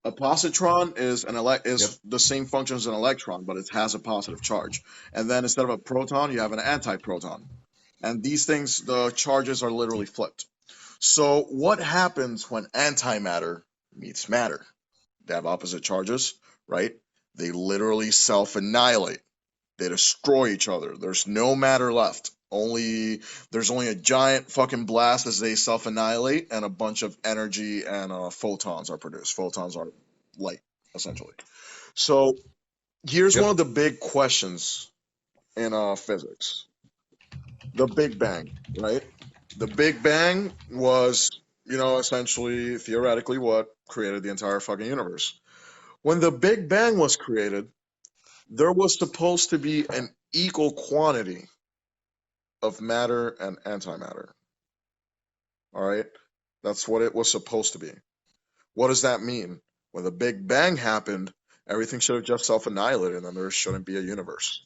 A positron Yep. is the same function as an electron, but it has a positive charge. And then instead of a proton, you have an antiproton. And these things, the charges are literally flipped. So what happens when antimatter meets matter? They have opposite charges, right? They literally self-annihilate. They destroy each other. There's no matter left. There's only a giant fucking blast as they self-annihilate, and a bunch of energy and photons are produced. Photons are light, essentially. So here's one Yep. of the big questions in physics: the Big Bang, right? The Big Bang was, essentially theoretically what created the entire fucking universe. When the Big Bang was created, there was supposed to be an equal quantity of matter and antimatter. All right? That's what it was supposed to be. What does that mean? When the Big Bang happened, everything should have just self annihilated and then there shouldn't be a universe.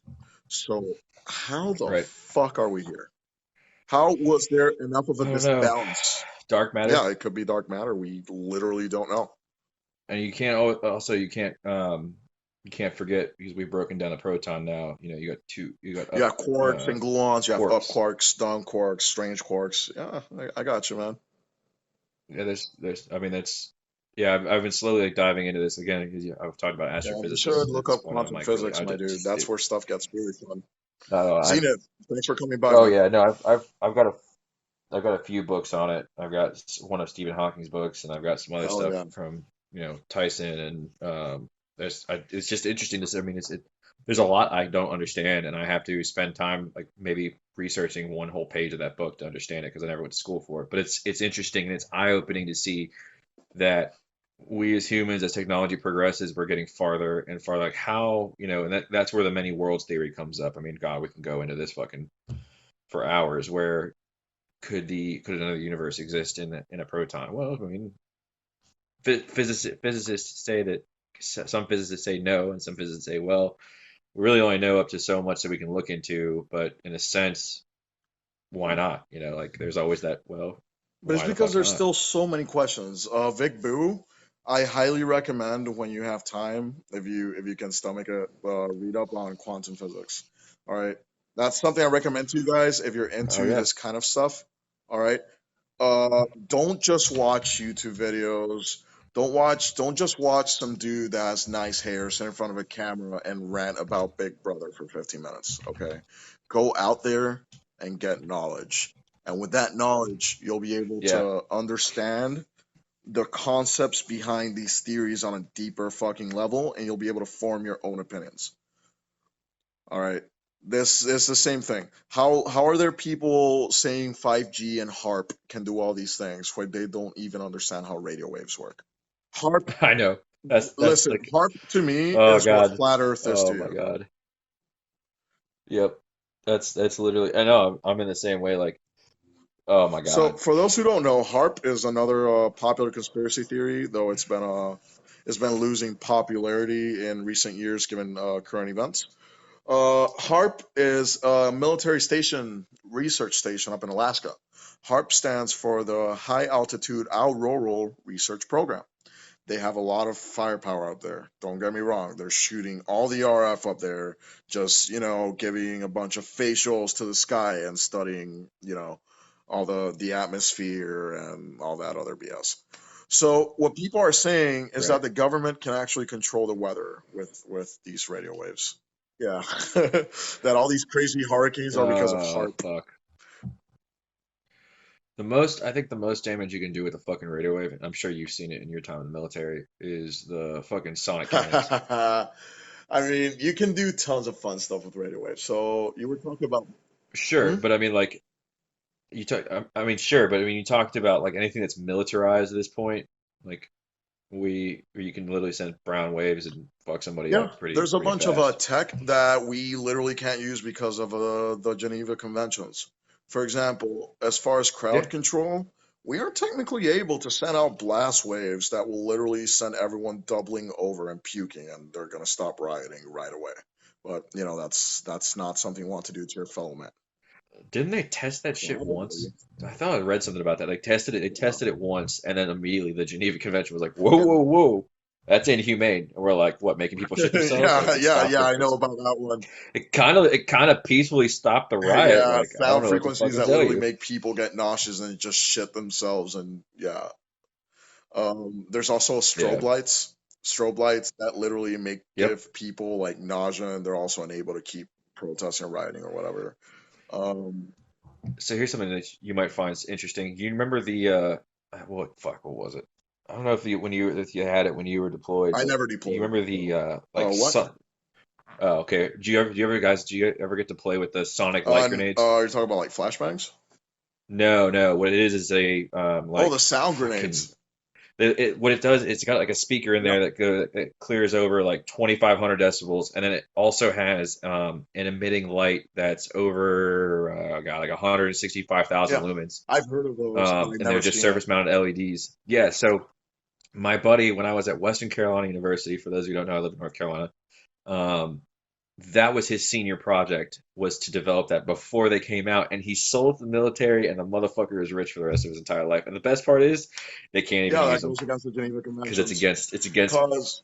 So, how the Right. fuck are we here? How was there enough of a I don't know. disbalance? Dark matter, Yeah, it could be dark matter. We literally don't know. and also you can't forget because we've broken down a proton now. You got You up got quarks and gluons, you have up quarks. quarks, down quarks, strange quarks. Yeah, I got you, man. Yeah, there's I mean that's yeah I've been slowly like diving into this again because I've talked about Yeah, you should astrophysicists at look this up point. I'm quantum like really physics, I my just dude. That's where stuff gets really fun. I Zenith, thanks for coming by, oh man. yeah no I've got a few books on it. I've got one of Stephen Hawking's books, and I've got some other Hell stuff yeah. from Tyson, and it's just interesting to see. I mean, there's a lot I don't understand, and I have to spend time like maybe researching one whole page of that book to understand it because I never went to school for it. But it's interesting and it's eye-opening to see that we as humans, as technology progresses, we're getting farther and farther. Like how, and that's where the many worlds theory comes up. I mean, God, we can go into this fucking for hours where could another universe exist in a proton? Well, I mean, physicists say that some physicists say no, and some physicists say, well, we really only know up to so much that we can look into, but in a sense, why not? Like there's always that, well, But it's why the because fuck there's not? still so many questions. Vic Boo, I highly recommend when you have time, if you can stomach it, read up on quantum physics. All right, that's something I recommend to you guys if you're Oh into yeah, this kind of stuff. All right, don't just watch YouTube videos. Don't just watch some dude that has nice hair sit in front of a camera and rant about Big Brother for 15 minutes. Okay, go out there and get knowledge. And with that knowledge, you'll be able Yeah, to understand the concepts behind these theories on a deeper fucking level, and you'll be able to form your own opinions. All right. This is the same thing. How are there people saying 5G and HARP can do all these things where they don't even understand how radio waves work? HARP, I know. That's listen, like, HARP to me oh is what God, flat Earth is to oh my you. God. Yep, that's literally. I know. I'm in the same way. Like, oh my So, God. for those who don't know, HARP is another popular conspiracy theory, though it's been losing popularity in recent years given current events. HARP is a military station, research station up in Alaska. HARP stands for the High Altitude Auroral Research Program. They have a lot of firepower up there. Don't get me wrong. They're shooting all the RF up there, just, giving a bunch of facials to the sky and studying, all the atmosphere and all that other BS. So what people are saying is that Right. the government can actually control the weather with these radio waves. Yeah. That all these crazy hurricanes are because of Oh HARP. fuck. I think the most damage you can do with a fucking radio wave, and I'm sure you've seen it in your time in the military, is the fucking sonic cannons. I mean, you can do tons of fun stuff with radio waves. So you were talking about. Sure, Mhm. but I mean, like, I mean, sure, but I mean, you talked about like anything that's militarized at this point, like where you can literally send brown waves and fuck somebody Yeah, up pretty there's a pretty bunch of fast. tech that we literally can't use because of the Geneva Conventions. For example, as far as Yeah. crowd control, we are technically able to send out blast waves that will literally send everyone doubling over and puking, and they're gonna stop rioting right away. But that's not something you want to do to your fellow man. Didn't they test that shit Probably. once? I thought I read something about that. Like tested it. They Yeah. tested it once, and then immediately the Geneva Convention was like, "Whoa, whoa, whoa, that's inhumane." And we're like, "What? Making people shit themselves?" Like Yeah, it yeah, stopped yeah. it. I know about that one. It kind of peacefully stopped the riot. Yeah, Like I don't sound know what to frequencies fucking that tell literally you. make people get nauseous and just shit themselves, and yeah. There's also Yeah. strobe lights that literally make Yep. give people like nausea, and they're also unable to keep protesting or rioting or whatever. Um, So here's something that you might find interesting. You remember the what was it? I don't know if you had it when you were deployed, I but never do you deployed. remember the So, like what? sun? Oh, okay. Do you ever get to play with the sonic light grenades? You're talking about like flashbangs? No, no. What it is a Oh, the like sound fucking grenades. what it does, it's got like a speaker in Yep. there that clears over like 2,500 decibels, and then it also has an emitting light that's over God, like 165,000 Yeah. lumens. I've heard of those, but I've And they're never just seen it. surface mounted LEDs. Yeah, so my buddy, when I was at Western Carolina University, for those who don't know, I live in North Carolina. Um, that was his senior project, was to develop that before they came out, and he sold the military, and the motherfucker is rich for the rest of his entire life. And the best part is they can't even Yeah, use that them goes against the Geneva because Conventions. it's against Cause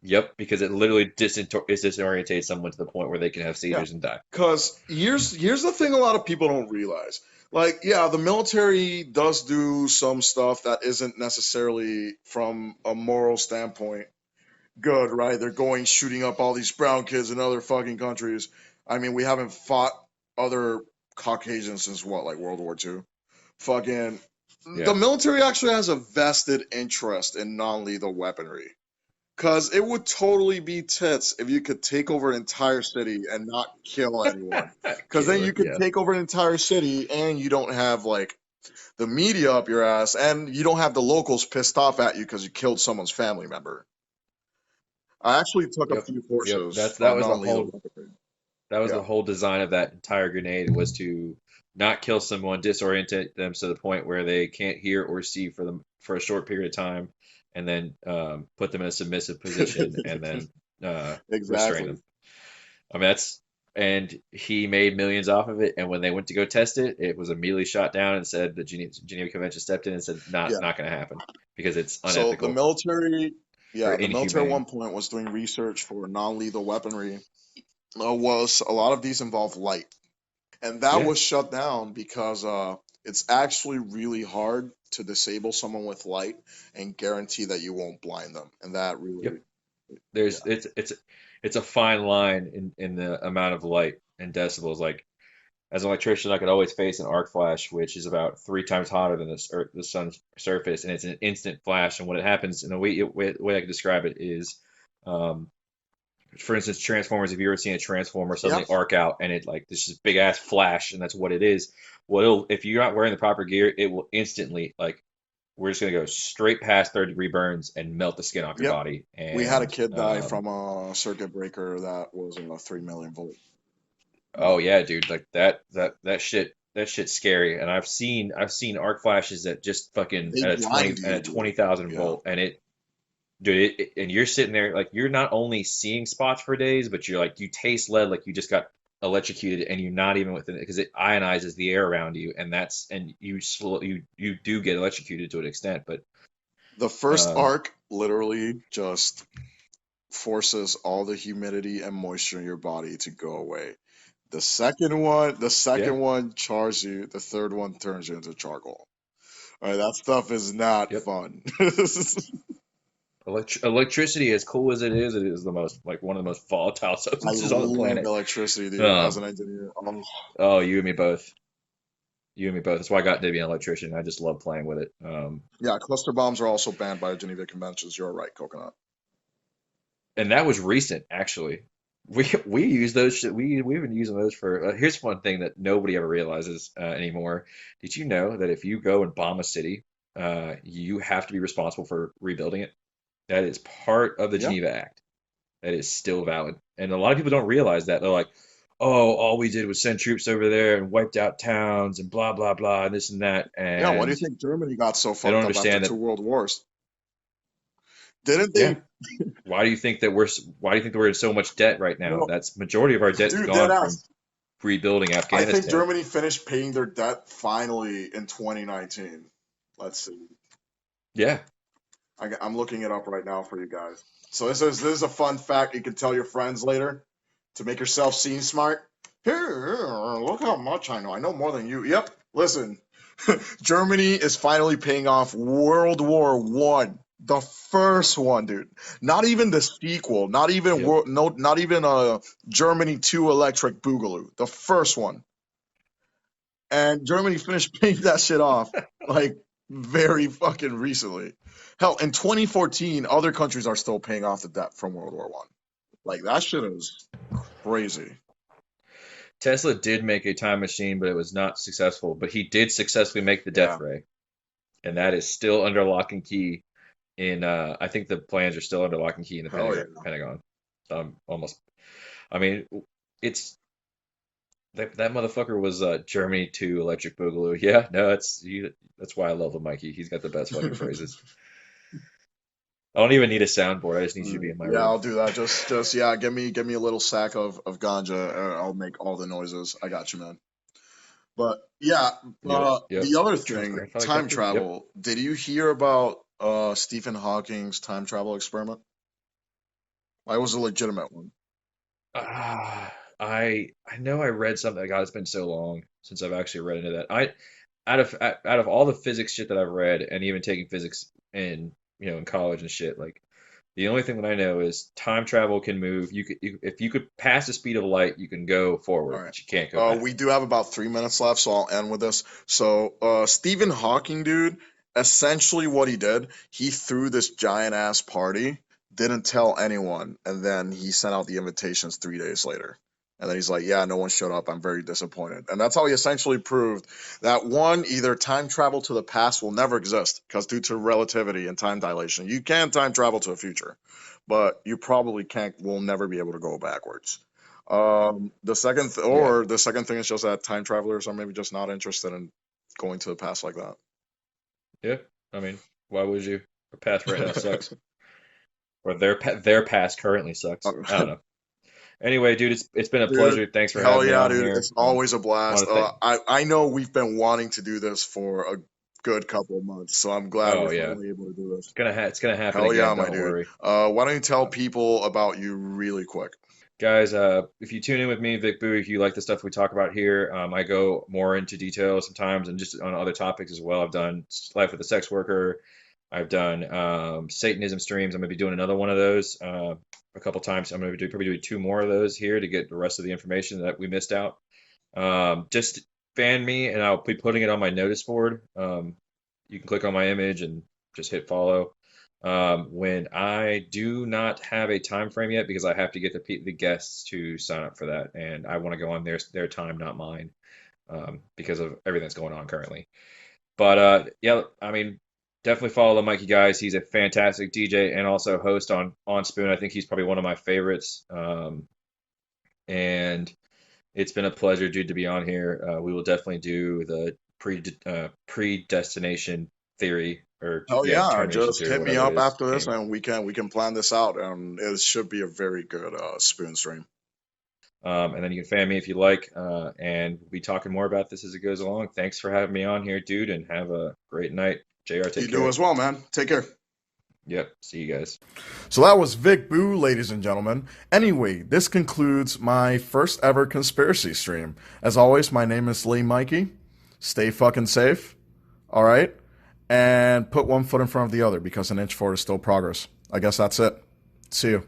yep, because it literally disorientates someone to the point where they can have Yeah, seizures and die. because here's the thing a lot of people don't realize. Like, yeah, the military does do some stuff that isn't necessarily from a moral standpoint good, right? They're going shooting up all these brown kids in other fucking countries. I mean, we haven't fought other Caucasians since what, like World War II? Fucking the Yeah. military actually has a vested interest in non-lethal weaponry. Cause it would totally be tits if you could take over an entire city and not kill anyone. Cause then Kill you it. could Yeah. take over an entire city and you don't have like the media up your ass and you don't have the locals pissed off at you because you killed someone's family member. I actually took a Yep. few Yep. courses That on was the non-lethal whole weaponry. that was Yeah. the whole design of that entire grenade, was to not kill someone, disorientate them to the point where they can't hear or see for a short period of time, and then put them in a submissive position and then restrain Exactly. them. I mean that's and he made millions off of it. And when they went to go test it, it was immediately shot down and said the Geneva Convention stepped in and said Yeah. not going to happen because it's So the unethical military, or yeah, the military at inhumane. one point was doing research for non-lethal weaponry. Was a lot of these involve light. And that Yeah. was shut down because it's actually really hard to disable someone with light and guarantee that you won't blind them. And that Yep. really, There's yeah, it's a fine line in the amount of light and decibels. Like as an electrician, I could always face an arc flash, which is about 3 times hotter than the sun's surface, and it's an instant flash. And what it happens, and the way I can describe it is, um, for instance, Transformers. If you ever seen a Transformer Yeah. suddenly arc out, and it like this just big ass flash, and that's what it is. Well, if you're not wearing the proper gear, it will instantly like we're just gonna go straight past 3rd-degree burns and melt the skin off your Yep. body. We had a And kid die from a circuit breaker that was a 3 million volt. oh yeah, dude, like that shit's scary. And I've seen arc flashes that just fucking They at a blind 20 at you, a dude. 20,000 Yeah. volt, and dude, and you're sitting there like you're not only seeing spots for days, but you're like you taste lead like you just got electrocuted, and you're not even within it because it ionizes the air around you, and you do get electrocuted to an extent, but The first um, arc literally just forces all the humidity and moisture in your body to go away. The yeah, second one chars you. The third one turns you into charcoal. All right, that stuff is not yep. fun. Electricity, as cool as it is the most like one of the most volatile I substances on the love planet. electricity, dude. As Um, an engineer, oh, you and me both. You and me both. That's why I got to be an electrician. I just love playing with it. yeah, cluster bombs are also banned by the Geneva Conventions. You're right, Coconut. And that was recent, actually. We use those. We've been using those for. Here's one thing that nobody ever realizes anymore. Did you know that if you go and bomb a city, you have to be responsible for rebuilding it? That is part of the Yeah. Geneva Act. That is still valid, and a lot of people don't realize that. They're like, "Oh, all we did was send troops over there and wiped out towns and blah blah blah and this and that," Yeah, why do you and think Germany got so they don't fucked up after understand two that. world wars? Didn't Yeah. they? Why do you think that we're in so much debt right now? No, That's majority of our debt's dude, dead gone from ass. rebuilding I think Afghanistan. Germany finished paying their debt finally in 2019. Let's see. Yeah. I'm looking it up right now for you guys. So this is a fun fact you can tell your friends later to make yourself seem smart. Here, look how much I know. I know more than you. Yep. Listen, Germany is finally paying off World War One, the first one, dude. Not even the sequel. Not even Yep. world. No, not even Germany Two Electric Boogaloo. The first one, and Germany finished paying that shit off like very fucking recently. Hell, in 2014, other countries are still paying off the debt from World War One. Like that shit is crazy. Tesla did make a time machine, but it was not successful. But he did successfully make the Yeah. death ray, and that is still under lock and key in I think the plans are still under lock and key in the Hell yeah. Pentagon. Almost. I mean, it's that motherfucker was Germany to Electric Boogaloo. Yeah, no, that's why I love him, Mikey. He's got the best fucking phrases. I don't even need a soundboard. I just need you to be in my Yeah, room. I'll do that. Just yeah, give me a little sack of ganja. I'll make all the noises. I got you, man. But yeah, Yep, yep. the other German's thing, grandfather time kept it. Yep. travel. Did you hear about Stephen Hawking's time travel experiment? It was a legitimate one. Ah, I know I read something. God, it's been so long since I've actually read into that. Out of all the physics shit that I've read, and even taking physics in in college and shit, like the only thing that I know is time travel can move. If you could pass the speed of light, you can go All forward, right. but you can't go back. We do have about 3 minutes left, so I'll end with this. So, Stephen Hawking, dude, essentially what he did, he threw this giant ass party, didn't tell anyone, and then he sent out the invitations 3 days later. And then he's like, yeah, no one showed up. I'm very disappointed. And that's how he essentially proved that one, either time travel to the past will never exist because due to relativity and time dilation, you can time travel to a future, but you probably will never be able to go backwards. Yeah, The second thing is just that time travelers are maybe just not interested in going to the past like yeah. I mean, why would you? The past right now sucks, that. or their past currently sucks. I don't know. Anyway, dude, it's been a Dude, pleasure. Thanks for hell having me yeah, on dude. here. It's always a Want blast. to thank. I know we've been wanting to do this for a good couple of months, so I'm glad we're Oh yeah, finally able to do this. it's gonna happen Hell yeah, again. my Don't dude. worry. Why don't you tell Uh, people about you really quick? Guys, if you tune in with me, Vic Boo, if you like the stuff we talk about here, I go more into detail sometimes and just on other topics as well. I've done Life with a Sex Worker. I've done Satanism streams. I'm going to be doing another one of those a couple times. I'm going to be probably doing 2 more of those here to get the rest of the information that we missed out. Just fan me, and I'll be putting it on my notice board. You can click on my image and just hit follow. When I do not have a time frame yet, because I have to get the guests to sign up for that, and I want to go on their time, not mine, because of everything that's going on currently. But yeah, I mean, definitely follow the Mikey guys. He's a fantastic DJ and also host on Spoon. I think he's probably one of my favorites. And it's been a pleasure, dude, to be on here. We will definitely do the predestination theory, or Oh yeah, yeah, termination just theory, hit me whatever it up is. after this Game. and we can plan this out, and it should be a very good spoon stream. And then you can fan me if you like, and we'll be talking more about this as it goes along. Thanks for having me on here, dude, and have a great night. JR, You take do care. as well, man. Take care. Yep, see you guys. So that was Vic Boo, ladies and gentlemen. Anyway, this concludes my first ever conspiracy stream. As always, my name is Lee Mikey. Stay fucking safe, all right? And put one foot in front of the other, because an inch forward is still progress. I guess that's it. See you.